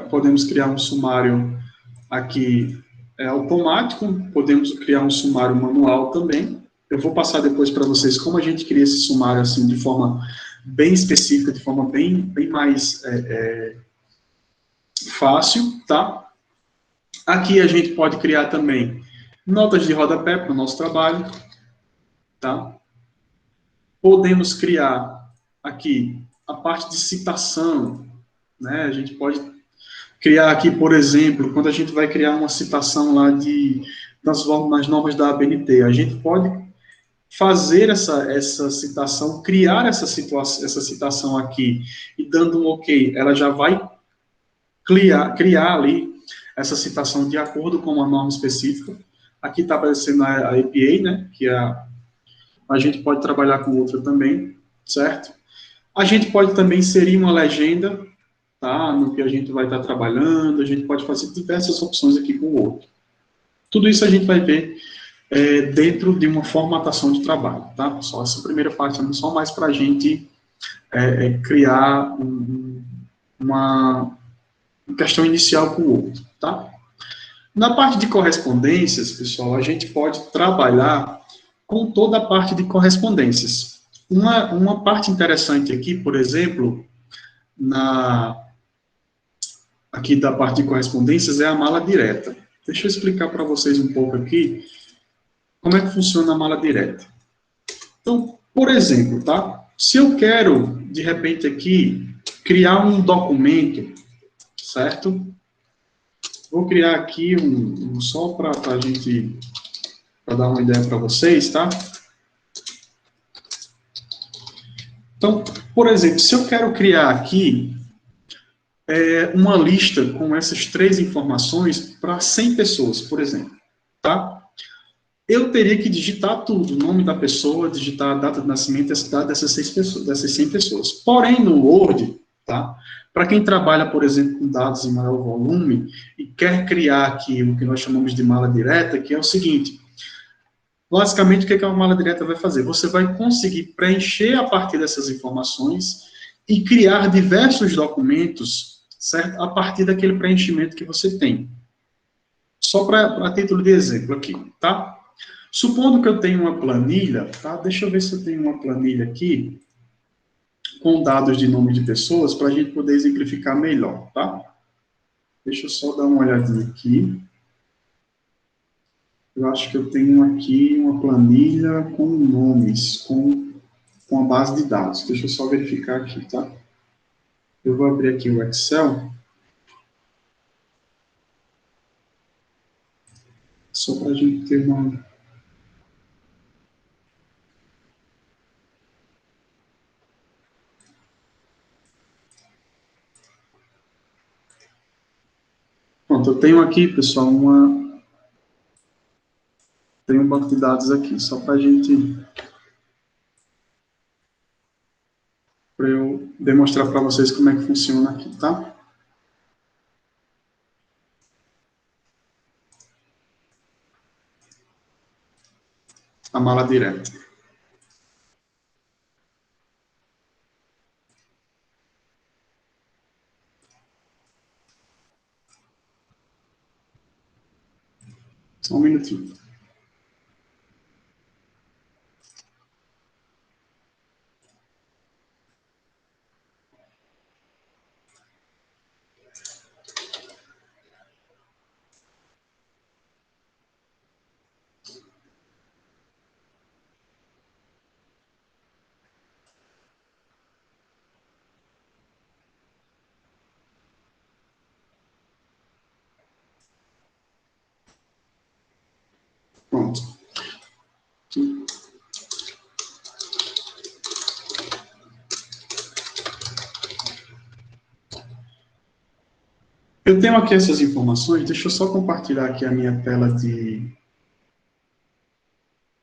Podemos criar um sumário aqui automático, podemos criar um sumário manual também. Eu vou passar depois para vocês como a gente cria esse sumário assim de forma bem específica, de forma bem mais fácil, tá? Aqui a gente pode criar também notas de rodapé para o nosso trabalho, tá? Podemos criar aqui a parte de citação, né? A gente pode criar aqui, por exemplo, quando a gente vai criar uma citação lá nas normas da ABNT, a gente pode fazer essa citação, criar essa citação aqui e dando um ok, ela já vai criar ali essa citação de acordo com uma norma específica. Aqui está aparecendo a APA, né, que a gente pode trabalhar com outra também, certo? A gente pode também inserir uma legenda, tá, no que a gente vai estar trabalhando, a gente pode fazer diversas opções aqui com o outro. Tudo isso a gente vai ver dentro de uma formatação de trabalho, tá? Só essa primeira parte é só mais para a gente criar uma questão inicial com o outro, tá? Na parte de correspondências, pessoal, a gente pode trabalhar com toda a parte de correspondências. Uma parte interessante aqui, por exemplo, aqui da parte de correspondências é a mala direta. Deixa eu explicar para vocês um pouco aqui como é que funciona a mala direta. Então, por exemplo, tá? Se eu quero, de repente aqui, criar um documento, certo? Vou criar aqui só para a gente, para dar uma ideia para vocês, tá? Então, por exemplo, se eu quero criar aqui uma lista com essas 3 informações para 100 pessoas, por exemplo, tá? Eu teria que digitar tudo, o nome da pessoa, digitar a data de nascimento e a cidade dessas 100 pessoas. Porém, no Word, tá? Para quem trabalha, por exemplo, com dados em maior volume e quer criar aqui o que nós chamamos de mala direta, que é o seguinte: basicamente, o que a mala direta vai fazer? Você vai conseguir preencher a partir dessas informações e criar diversos documentos, certo? A partir daquele preenchimento que você tem. Só para título de exemplo aqui, tá? Supondo que eu tenho uma planilha, tá? Deixa eu ver se eu tenho uma planilha aqui com dados de nome de pessoas para a gente poder exemplificar melhor, tá? Deixa eu só dar uma olhadinha aqui. Eu acho que eu tenho aqui uma planilha com nomes, com a base de dados. Deixa eu só verificar aqui, tá? Eu vou abrir aqui o Excel, só para a gente ter uma... Pronto, eu tenho aqui, pessoal, tenho um banco de dados aqui, só para a gente... para eu demonstrar para vocês como é que funciona aqui, tá? A mala direta. Só um minutinho. Pronto. Eu tenho aqui essas informações, deixa eu só compartilhar aqui a minha tela de...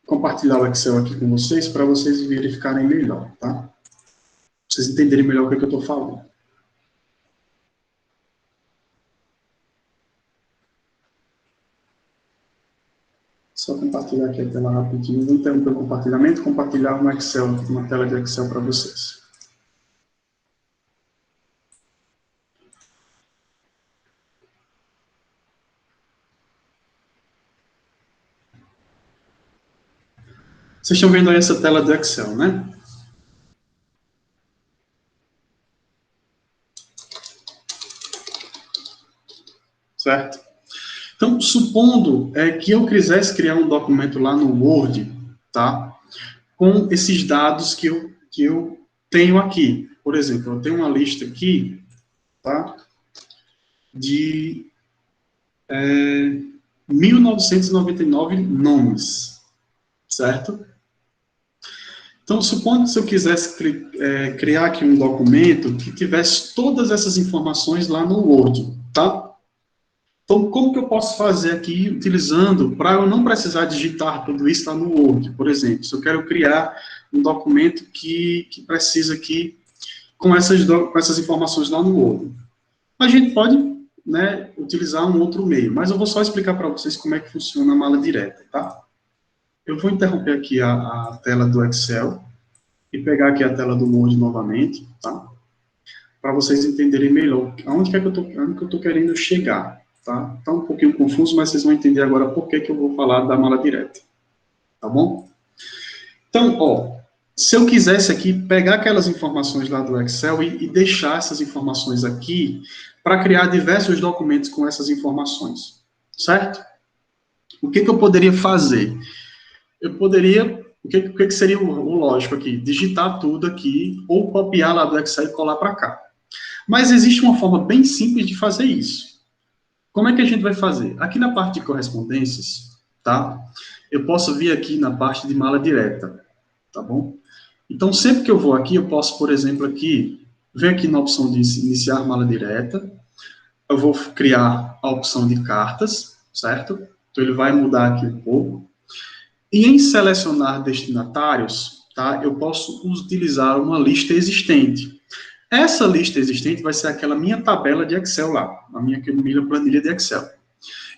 compartilhar o Excel aqui com vocês, para vocês verificarem melhor, tá? Pra vocês entenderem melhor o que eu estou falando. Só compartilhar aqui a tela rapidinho, vou interromper o compartilhamento, compartilhar no Excel, uma tela de Excel para vocês. Vocês estão vendo aí essa tela do Excel, né? certo? Então, supondo que eu quisesse criar um documento lá no Word, tá? Com esses dados que eu tenho aqui. Por exemplo, eu tenho uma lista aqui, tá? De 1999 nomes, certo? Então, supondo que se eu quisesse criar aqui um documento que tivesse todas essas informações lá no Word, tá? Então, como que eu posso fazer aqui utilizando, para eu não precisar digitar tudo isso lá no Word, por exemplo, se eu quero criar um documento que precisa aqui com essas informações lá no Word. A gente pode, né, utilizar um outro meio, mas eu vou só explicar para vocês como é que funciona a mala direta, tá? Eu vou interromper aqui a tela do Excel e pegar aqui a tela do Word novamente, tá? Para vocês entenderem melhor aonde que eu tô querendo chegar, tá? Tá um pouquinho confuso, mas vocês vão entender agora por que eu vou falar da mala direta, tá bom? Então, ó, se eu quisesse aqui pegar aquelas informações lá do Excel e deixar essas informações aqui para criar diversos documentos com essas informações, certo? O que eu poderia fazer? Eu poderia, o que seria o lógico aqui? Digitar tudo aqui ou copiar lá do Excel e colar para cá. Mas existe uma forma bem simples de fazer isso. Como é que a gente vai fazer? Aqui na parte de correspondências, tá? Eu posso vir aqui na parte de mala direta, tá bom? Então, sempre que eu vou aqui, eu posso, por exemplo, aqui, ver aqui na opção de iniciar mala direta, eu vou criar a opção de cartas, certo? Então, ele vai mudar aqui um pouco. E em selecionar destinatários, tá? Eu posso utilizar uma lista existente. Essa lista existente vai ser aquela minha tabela de Excel lá, a minha planilha de Excel.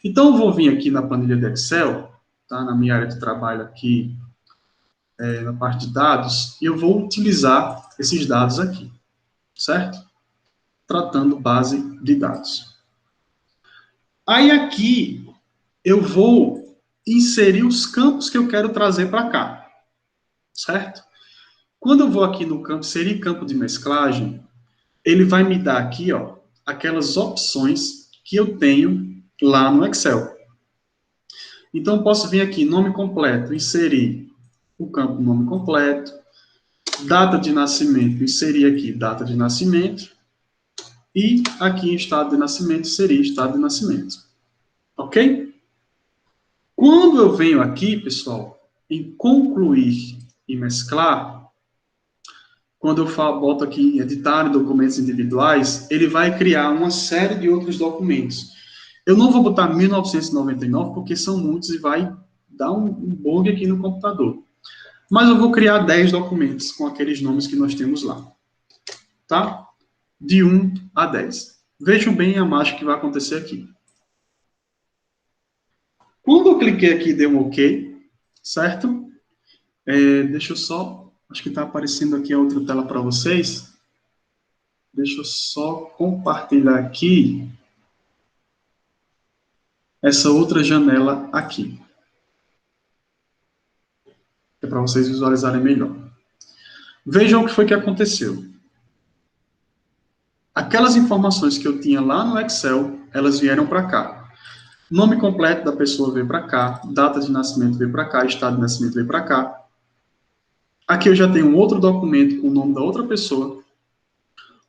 Então, eu vou vir aqui na planilha de Excel, tá? Na minha área de trabalho aqui, na parte de dados, e eu vou utilizar esses dados aqui, certo? Tratando base de dados. Aí aqui, eu vou inserir os campos que eu quero trazer para cá, certo? Quando eu vou aqui no campo, inserir campo de mesclagem, ele vai me dar aqui, ó, aquelas opções que eu tenho lá no Excel. Então, eu posso vir aqui, nome completo, inserir o campo nome completo, data de nascimento, inserir aqui data de nascimento, e aqui em estado de nascimento, inserir estado de nascimento. Ok? Quando eu venho aqui, pessoal, em concluir e mesclar, quando eu boto aqui em editar documentos individuais, ele vai criar uma série de outros documentos. Eu não vou botar 1999, porque são muitos e vai dar um bug aqui no computador. Mas eu vou criar 10 documentos com aqueles nomes que nós temos lá. Tá? De 1 a 10. Vejam bem a mágica que vai acontecer aqui. Quando eu cliquei aqui e dei um OK, certo? Deixa eu só... Acho que está aparecendo aqui a outra tela para vocês. Deixa eu só compartilhar aqui essa outra janela aqui. É para vocês visualizarem melhor. Vejam o que foi que aconteceu. Aquelas informações que eu tinha lá no Excel, elas vieram para cá. Nome completo da pessoa veio para cá, data de nascimento veio para cá, estado de nascimento veio para cá. Aqui eu já tenho um outro documento com o nome da outra pessoa,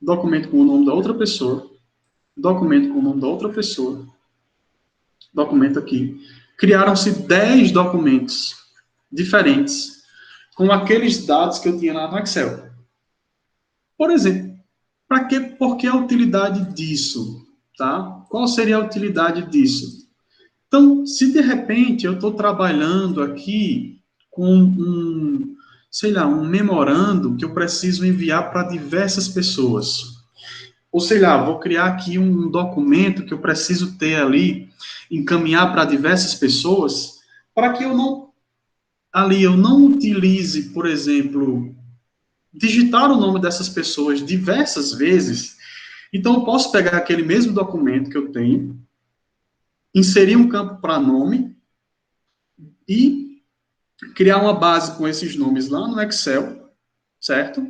documento com o nome da outra pessoa, documento com o nome da outra pessoa, documento aqui. Criaram-se 10 documentos diferentes com aqueles dados que eu tinha lá no Excel. Por exemplo, por que a utilidade disso? Tá? Qual seria a utilidade disso? Então, se de repente eu estou trabalhando aqui com sei lá, um memorando que eu preciso enviar para diversas pessoas. Ou sei lá, vou criar aqui um documento que eu preciso ter ali, encaminhar para diversas pessoas, para que eu não utilize, por exemplo, digitar o nome dessas pessoas diversas vezes. Então, eu posso pegar aquele mesmo documento que eu tenho, inserir um campo para nome e criar uma base com esses nomes lá no Excel, certo?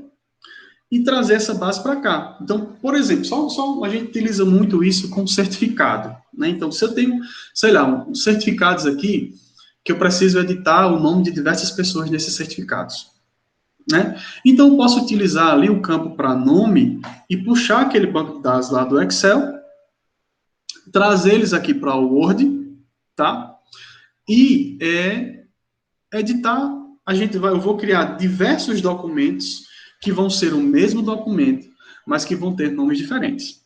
e trazer essa base para cá. Então, por exemplo, só a gente utiliza muito isso com certificado, né? Então, se eu tenho, sei lá, uns certificados aqui, que eu preciso editar o nome de diversas pessoas nesses certificados, né? Então, eu posso utilizar ali o campo para nome e puxar aquele banco de dados lá do Excel, trazer eles aqui para o Word, tá? E editar, eu vou criar diversos documentos que vão ser o mesmo documento, mas que vão ter nomes diferentes.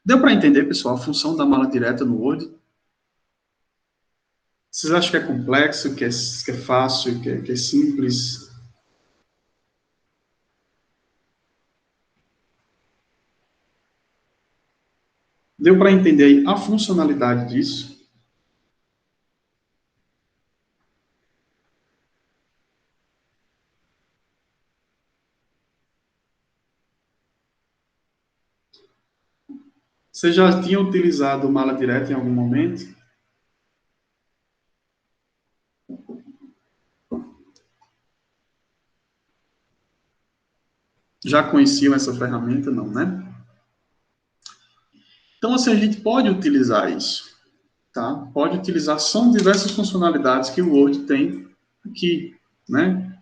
Deu para entender, pessoal, a função da mala direta no Word? Vocês acham que é complexo, que é fácil, que é simples? Deu para entender aí a funcionalidade disso? Você já tinha utilizado mala direta em algum momento? Já conheciam essa ferramenta? Não, né? Então, assim, a gente pode utilizar isso, tá? Pode utilizar, são diversas funcionalidades que o Word tem aqui, né?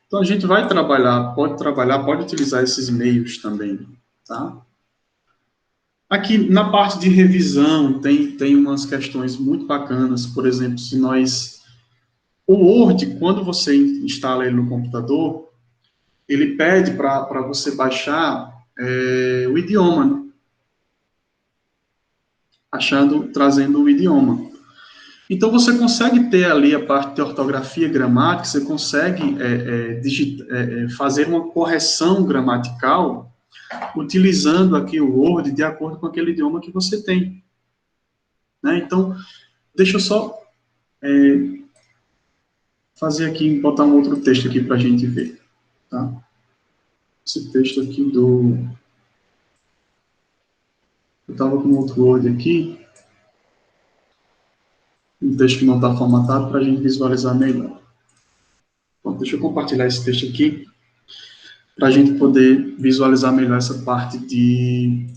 Então, a gente vai trabalhar, pode utilizar esses meios também, tá? Aqui, na parte de revisão, tem umas questões muito bacanas, por exemplo, se nós... O Word, quando você instala ele no computador, ele pede para você baixar o idioma, né? Trazendo o idioma. Então, você consegue ter ali a parte de ortografia e gramática, você consegue fazer uma correção gramatical utilizando aqui o Word de acordo com aquele idioma que você tem, né? Então, deixa eu só fazer aqui, botar um outro texto aqui para a gente ver, tá? Esse texto aqui eu estava com outro Word aqui, um texto que não está formatado para a gente visualizar melhor. Bom, deixa eu compartilhar esse texto aqui para a gente poder visualizar melhor essa parte aqui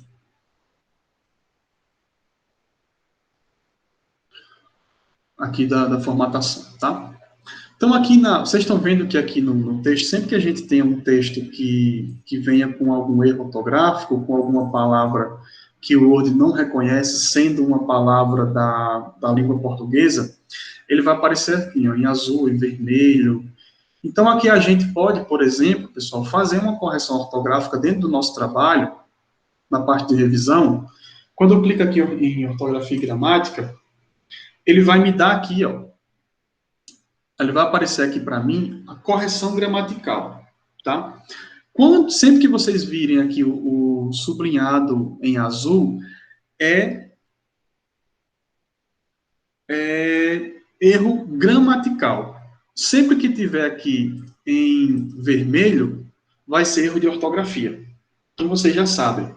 da formatação, tá? Então, vocês estão vendo que aqui no texto, sempre que a gente tem um texto que venha com algum erro ortográfico, com alguma palavra que o Word não reconhece, sendo uma palavra da língua portuguesa, ele vai aparecer aqui, ó, em azul, em vermelho. Então, aqui a gente pode, por exemplo, pessoal, fazer uma correção ortográfica dentro do nosso trabalho, na parte de revisão. Quando eu clico aqui em ortografia e gramática, ele vai me dar aqui, ó, ele vai aparecer aqui para mim a correção gramatical, tá? Sempre que vocês virem aqui o sublinhado em azul, erro gramatical. Sempre que tiver aqui em vermelho, vai ser erro de ortografia. Então, vocês já sabem.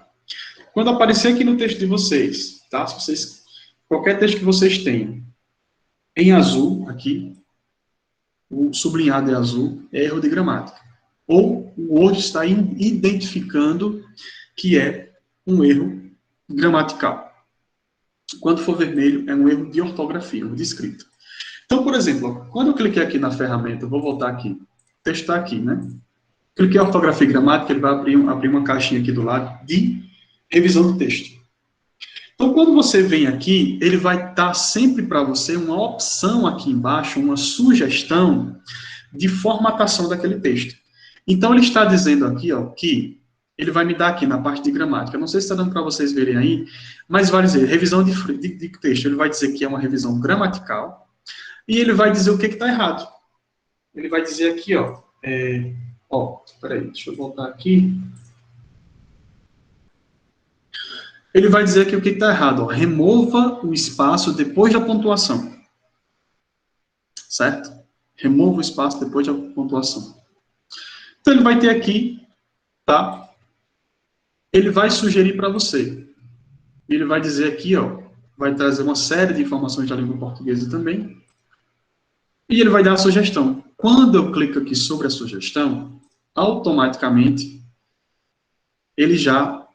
Quando aparecer aqui no texto de vocês, tá? Qualquer texto que vocês tenham, em azul, aqui, o sublinhado em azul, é erro de gramática. Ou o Word está identificando que é um erro gramatical. Quando for vermelho, é um erro de ortografia, um erro de escrita. Então, por exemplo, quando eu cliquei aqui na ferramenta, vou voltar aqui, o texto está aqui, né? Cliquei em ortografia e gramática, ele vai abrir uma caixinha aqui do lado de revisão do texto. Então, quando você vem aqui, ele vai dar sempre para você uma opção aqui embaixo, uma sugestão de formatação daquele texto. Então, ele está dizendo aqui, ó, que ele vai me dar aqui na parte de gramática. Não sei se está dando para vocês verem aí, mas vai dizer revisão de texto. Ele vai dizer que é uma revisão gramatical e ele vai dizer o que está errado. Ele vai dizer aqui, ó, peraí, deixa eu voltar aqui. Ele vai dizer aqui o que está errado, ó, remova o espaço depois da pontuação. Certo? Remova o espaço depois da pontuação. Então, ele vai ter aqui, tá? Ele vai sugerir para você. Ele vai dizer aqui, ó, vai trazer uma série de informações da língua portuguesa também. E ele vai dar a sugestão. Quando eu clico aqui sobre a sugestão, automaticamente ele já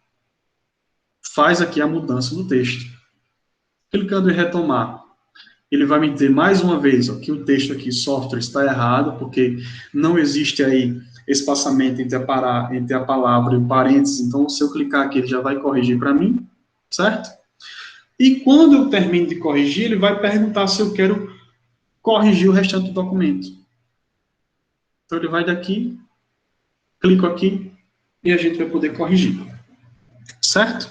faz aqui a mudança do texto. Clicando em retomar, ele vai me dizer mais uma vez ó, que o texto aqui, software, está errado, porque não existe aí espaçamento entre a palavra e o parênteses, então se eu clicar aqui, ele já vai corrigir para mim, certo? E quando eu termino de corrigir, ele vai perguntar se eu quero corrigir o restante do documento. Então ele vai daqui, clico aqui, e a gente vai poder corrigir, certo?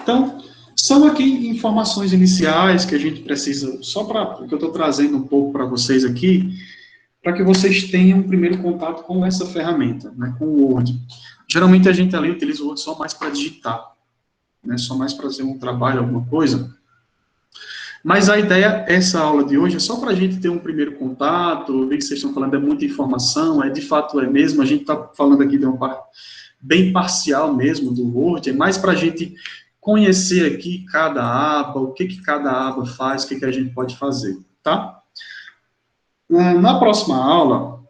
Então, são aqui informações iniciais que a gente precisa, só para que eu estou trazendo um pouco para vocês aqui, para que vocês tenham um primeiro contato com essa ferramenta, né, com o Word. Geralmente a gente ali utiliza o Word só mais para digitar, né, só mais para fazer um trabalho, alguma coisa. Mas a ideia, essa aula de hoje, é só para a gente ter um primeiro contato, eu vi que vocês estão falando, é muita informação, de fato é mesmo, a gente está falando aqui de uma parte bem parcial mesmo do Word, é mais para a gente conhecer aqui cada aba, o que cada aba faz, o que a gente pode fazer, tá? Na próxima aula,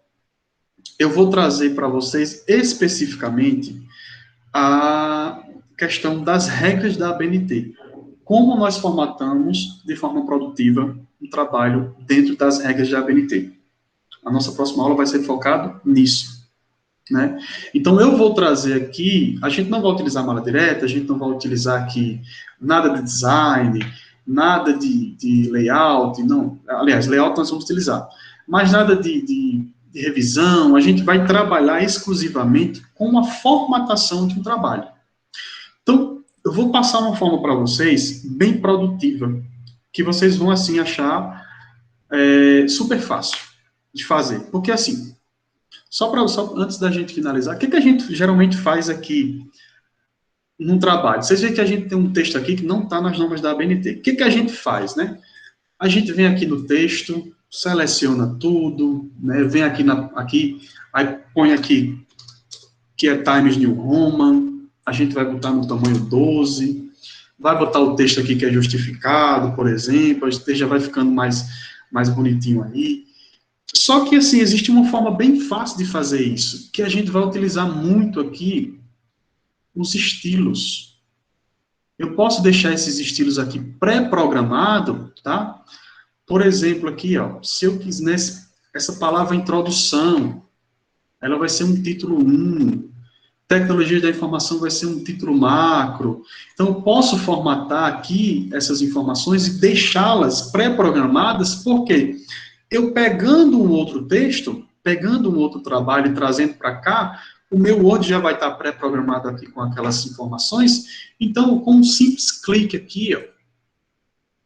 eu vou trazer para vocês especificamente a questão das regras da ABNT. Como nós formatamos de forma produtiva um trabalho dentro das regras da ABNT. A nossa próxima aula vai ser focada nisso, né? Então, eu vou trazer aqui, a gente não vai utilizar mala direta, a gente não vai utilizar aqui nada de design, nada de layout, não. Aliás, layout nós vamos utilizar, mas nada de revisão, a gente vai trabalhar exclusivamente com a formatação de um trabalho. Então, eu vou passar uma forma para vocês bem produtiva, que vocês vão, assim, achar super fácil de fazer. Porque, assim, só antes da gente finalizar, o que a gente geralmente faz aqui num trabalho? Vocês veem que a gente tem um texto aqui que não está nas normas da ABNT. O que a gente faz, né? A gente vem aqui no texto, seleciona tudo, né? Vem aqui, aí põe aqui que é Times New Roman, a gente vai botar no tamanho 12, vai botar o texto aqui que é justificado, por exemplo, o texto já vai ficando mais bonitinho aí. Só que, assim, existe uma forma bem fácil de fazer isso, que a gente vai utilizar muito aqui, os estilos. Eu posso deixar esses estilos aqui pré-programado, tá? Por exemplo, aqui, ó, se eu quiser, essa palavra introdução, ela vai ser um título 1, tecnologia da informação vai ser um título macro. Então, eu posso formatar aqui essas informações e deixá-las pré-programadas, porque eu pegando um outro texto, pegando um outro trabalho e trazendo para cá, o meu Word já vai estar pré-programado aqui com aquelas informações. Então, com um simples clique aqui, ó,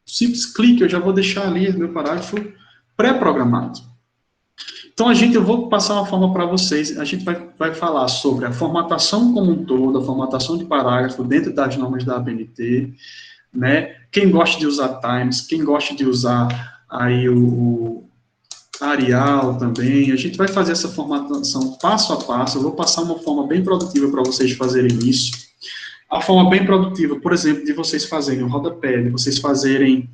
simples clique, eu já vou deixar ali meu parágrafo pré-programado. Então, eu vou passar uma forma para vocês, a gente vai falar sobre a formatação como um todo, a formatação de parágrafo dentro das normas da ABNT, né? Quem gosta de usar Times, quem gosta de usar aí o Arial também, a gente vai fazer essa formatação passo a passo, eu vou passar uma forma bem produtiva para vocês fazerem isso. A forma bem produtiva, por exemplo, de vocês fazerem o rodapé, de vocês fazerem,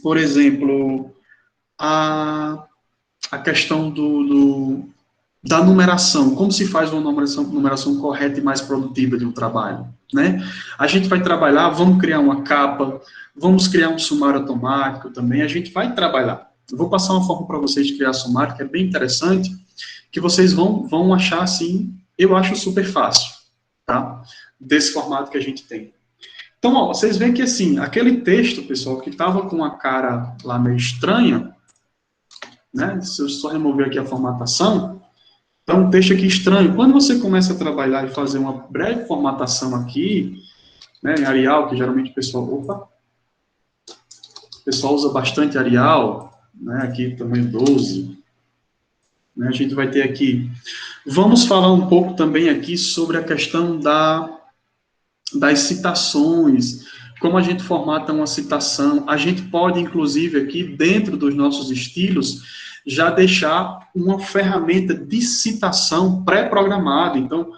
por exemplo, a questão da numeração, como se faz uma numeração correta e mais produtiva de um trabalho, né? A gente vai trabalhar, vamos criar uma capa, vamos criar um sumário automático também, a gente vai trabalhar. Eu vou passar uma forma para vocês de criar sumário, que é bem interessante, que vocês vão achar, assim, eu acho super fácil, tá? Desse formato que a gente tem. Então, ó, vocês veem que, assim, aquele texto, pessoal, que estava com a cara lá meio estranha, né? Se eu só remover aqui a formatação, tá um texto aqui estranho. Quando você começa a trabalhar e fazer uma breve formatação aqui, né, em Arial, que geralmente o pessoal usa bastante Arial, né, aqui tamanho 12, né, a gente vai ter aqui. Vamos falar um pouco também aqui sobre a questão das citações, como a gente formata uma citação. A gente pode, inclusive, aqui, dentro dos nossos estilos, já deixar uma ferramenta de citação pré-programada. Então,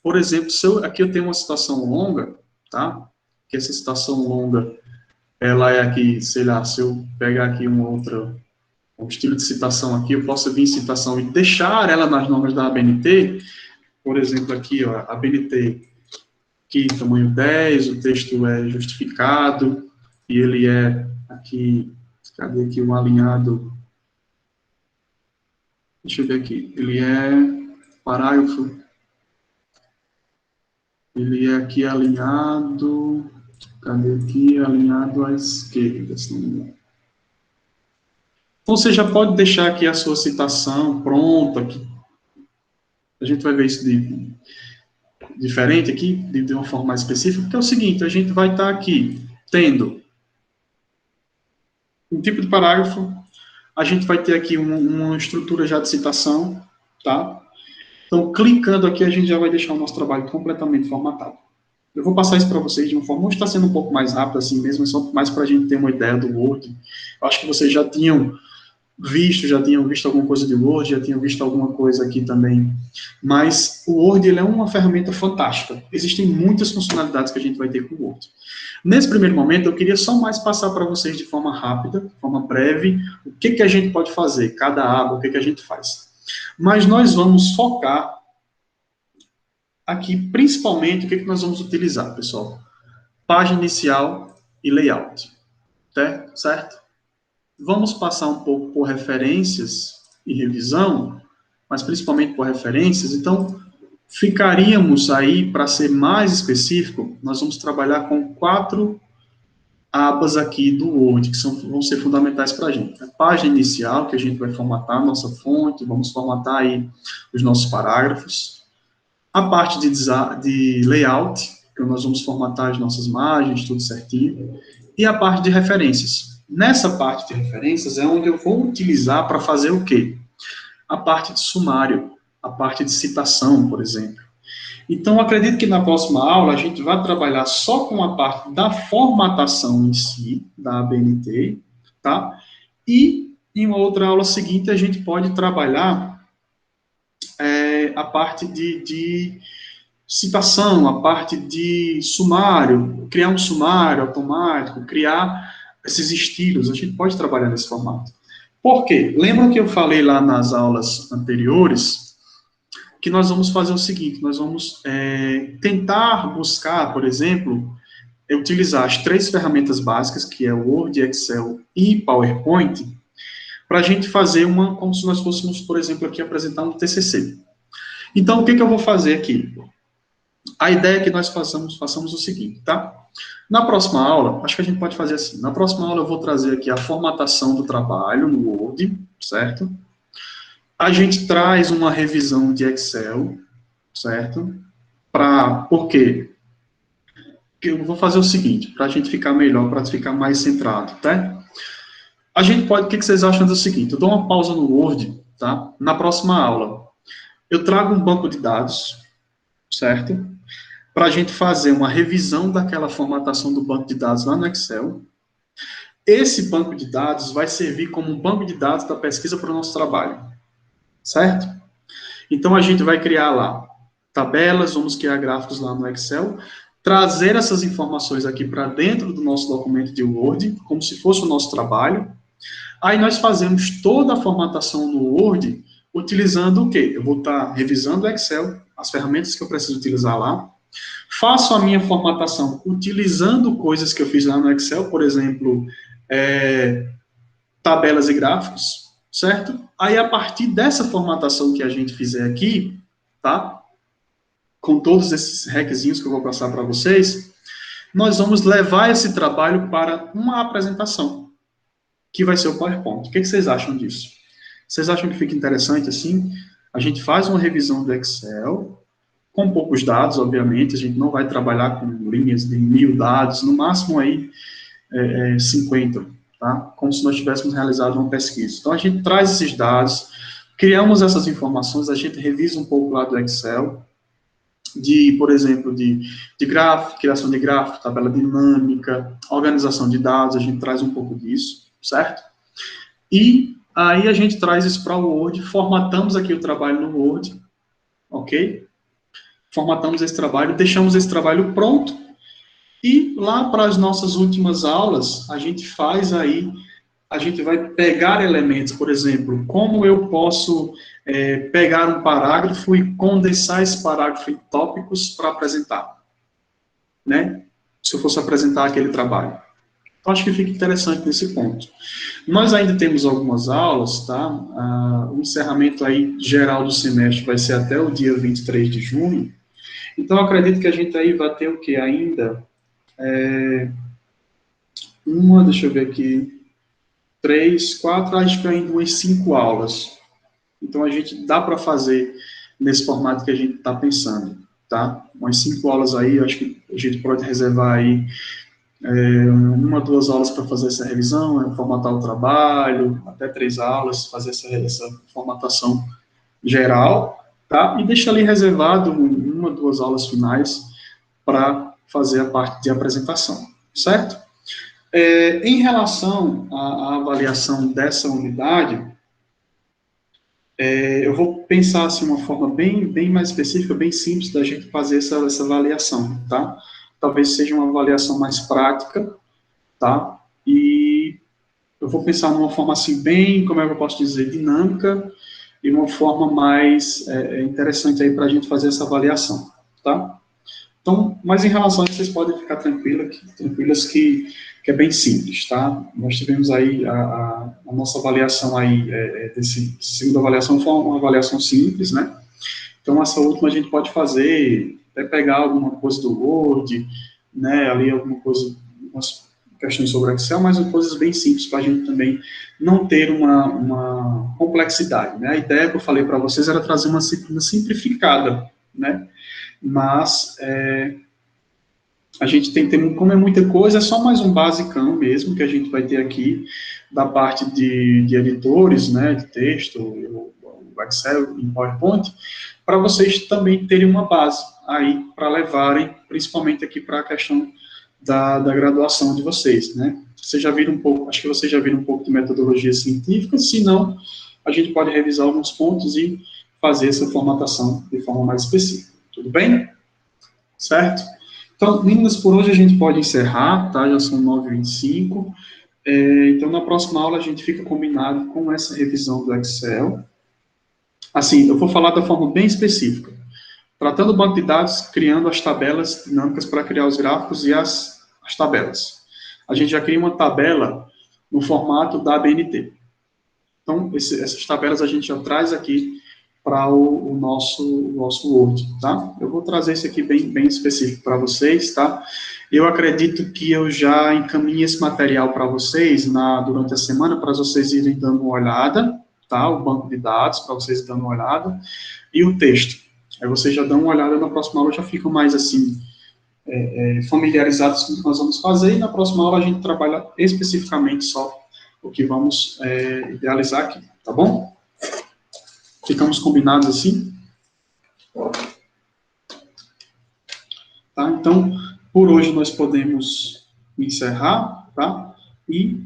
por exemplo, aqui eu tenho uma citação longa, tá? Que essa citação longa, ela é aqui, sei lá, se eu pegar aqui um estilo de citação aqui, eu posso vir em citação e deixar ela nas normas da ABNT, por exemplo, aqui, ó, a BNT, aqui, tamanho 10, o texto é justificado, e ele é aqui, cadê aqui o alinhado? Deixa eu ver aqui, ele é parágrafo, ele é aqui alinhado, cadê aqui? Alinhado à esquerda, se não me engano. Então, você já pode deixar aqui a sua citação pronta, aqui. A gente vai ver isso diferente aqui, de uma forma mais específica, porque é o seguinte, a gente vai estar aqui tendo um tipo de parágrafo, a gente vai ter aqui uma estrutura já de citação, tá? Então, clicando aqui, a gente já vai deixar o nosso trabalho completamente formatado. Eu vou passar isso para vocês de uma forma, hoje está sendo um pouco mais rápido assim mesmo, é só mais para a gente ter uma ideia do Word. Eu acho que vocês já tinham visto alguma coisa de Word, já tinham visto alguma coisa aqui também. Mas o Word, ele é uma ferramenta fantástica. Existem muitas funcionalidades que a gente vai ter com o Word. Nesse primeiro momento, eu queria só mais passar para vocês de forma rápida, de forma breve, o que a gente pode fazer, cada aba, o que a gente faz. Mas nós vamos focar aqui, principalmente, o que nós vamos utilizar, pessoal? Página inicial e layout. Certo? Vamos passar um pouco por referências e revisão, mas principalmente por referências. Então, ficaríamos aí, para ser mais específico, nós vamos trabalhar com 4 abas aqui do Word, que vão ser fundamentais para a gente. A página inicial, que a gente vai formatar a nossa fonte, vamos formatar aí os nossos parágrafos. A parte de layout, que nós vamos formatar as nossas margens, tudo certinho. E a parte de referências. Nessa parte de referências é onde eu vou utilizar para fazer o quê? A parte de sumário, a parte de citação, por exemplo. Então, acredito que na próxima aula a gente vai trabalhar só com a parte da formatação em si, da ABNT, tá? E em uma outra aula seguinte a gente pode trabalhar a parte de citação, a parte de sumário, criar um sumário automático, criar esses estilos, a gente pode trabalhar nesse formato. Por quê? Lembram que eu falei lá nas aulas anteriores que nós vamos fazer o seguinte, nós vamos tentar buscar, por exemplo, utilizar as 3 ferramentas básicas, que é o Word, Excel e PowerPoint, para a gente fazer como se nós fôssemos, por exemplo, aqui apresentar um TCC. Então, o que eu vou fazer aqui? A ideia é que nós façamos o seguinte, tá? Na próxima aula, acho que a gente pode fazer assim, na próxima aula eu vou trazer aqui a formatação do trabalho no Word, certo? A gente traz uma revisão de Excel, certo? Por quê? Porque eu vou fazer o seguinte, para a gente ficar melhor, para ficar mais centrado, tá? A gente pode, o que vocês acham do seguinte? Eu dou uma pausa no Word, tá? Na próxima aula, eu trago um banco de dados, certo? Para a gente fazer uma revisão daquela formatação do banco de dados lá no Excel. Esse banco de dados vai servir como um banco de dados da pesquisa para o nosso trabalho, certo? Então, a gente vai criar lá tabelas, vamos criar gráficos lá no Excel, trazer essas informações aqui para dentro do nosso documento de Word, como se fosse o nosso trabalho. Aí nós fazemos toda a formatação no Word, utilizando o quê? Eu vou estar revisando o Excel, as ferramentas que eu preciso utilizar lá, faço a minha formatação utilizando coisas que eu fiz lá no Excel, por exemplo, tabelas e gráficos, certo? Aí, a partir dessa formatação que a gente fizer aqui, tá? Com todos esses requisitos que eu vou passar para vocês, nós vamos levar esse trabalho para uma apresentação, que vai ser o PowerPoint. O que vocês acham disso? Vocês acham que fica interessante assim? A gente faz uma revisão do Excel, com poucos dados, obviamente, a gente não vai trabalhar com linhas de 1000 dados, no máximo aí 50, tá? Como se nós tivéssemos realizado uma pesquisa. Então, a gente traz esses dados, criamos essas informações, a gente revisa um pouco lá do Excel, por exemplo, de gráfico, criação de gráfico, tabela dinâmica, organização de dados, a gente traz um pouco disso, certo? E aí a gente traz isso para o Word, formatamos aqui o trabalho no Word, ok? Formatamos esse trabalho, deixamos esse trabalho pronto, e lá para as nossas últimas aulas, a gente faz aí a gente vai pegar elementos, por exemplo, como eu posso pegar um parágrafo e condensar esse parágrafo em tópicos para apresentar, né? Se eu fosse apresentar aquele trabalho. Então, acho que fica interessante nesse ponto. Nós ainda temos algumas aulas, tá? O encerramento aí geral do semestre vai ser até o dia 23 de junho. Então, eu acredito que a gente aí vai ter o quê? Ainda deixa eu ver aqui, 3, 4, acho que ainda umas 5 aulas. Então, a gente dá para fazer nesse formato que a gente está pensando, tá? Umas 5 aulas aí, acho que a gente pode reservar aí 1, 2 aulas para fazer essa revisão, formatar o trabalho, até 3 aulas, fazer essa formatação geral, tá? E deixar ali reservado 1, 2 aulas finais para fazer a parte de apresentação, certo? Em relação à avaliação dessa unidade, eu vou pensar assim, uma forma bem mais específica, bem simples da gente fazer essa avaliação, tá? Talvez seja uma avaliação mais prática, tá? E eu vou pensar numa forma assim bem, como é que eu posso dizer, dinâmica e uma forma mais interessante aí para a gente fazer essa avaliação, tá? Então, mas em relação a isso, vocês podem ficar tranquilas que é bem simples, tá? Nós tivemos aí a nossa avaliação aí, desse segunda avaliação foi uma avaliação simples, né? Então, essa última a gente pode fazer, até pegar alguma coisa do Word, né, ali alguma coisa, umas questões sobre Excel, mas coisas bem simples para a gente também não ter uma complexidade, né? A ideia que eu falei para vocês era trazer uma disciplina simplificada, né? Mas a gente tem que ter, como é muita coisa, é só mais um basicão mesmo que a gente vai ter aqui da parte de editores, né, de texto, o Excel e PowerPoint, para vocês também terem uma base aí para levarem, principalmente aqui para a questão da graduação de vocês, né? Vocês já viram um pouco, acho que vocês já viram um pouco de metodologia científica, se não, a gente pode revisar alguns pontos e fazer essa formatação de forma mais específica. Tudo bem? Certo? Então, meninas, por hoje a gente pode encerrar, tá? Já são 9h25. Então, na próxima aula a gente fica combinado com essa revisão do Excel. Assim, eu vou falar da forma bem específica. Tratando o banco de dados, criando as tabelas dinâmicas para criar os gráficos e as tabelas. A gente já cria uma tabela no formato da ABNT. Então, essas tabelas a gente já traz aqui para o nosso Word, tá? Eu vou trazer isso aqui bem específico para vocês, tá? Eu acredito que eu já encaminhei esse material para vocês durante a semana, para vocês irem dando uma olhada, tá? O banco de dados, para vocês dando uma olhada, e o texto. Aí vocês já dão uma olhada, na próxima aula já ficam mais, assim, familiarizados com o que nós vamos fazer, e na próxima aula a gente trabalha especificamente só o que vamos idealizar aqui, tá bom? Ficamos combinados assim? Tá? Então, por hoje nós podemos encerrar, tá? E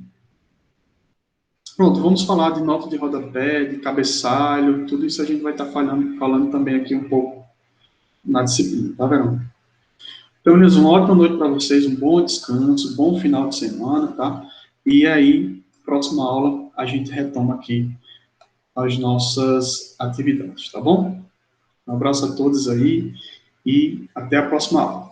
pronto, vamos falar de nota de rodapé, de cabeçalho, tudo isso a gente vai estar falando também aqui um pouco na disciplina, tá, Verônica? Então, meninos, uma ótima noite para vocês, um bom descanso, um bom final de semana, tá? E aí, próxima aula, a gente retoma aqui as nossas atividades, tá bom? Um abraço a todos aí e até a próxima aula.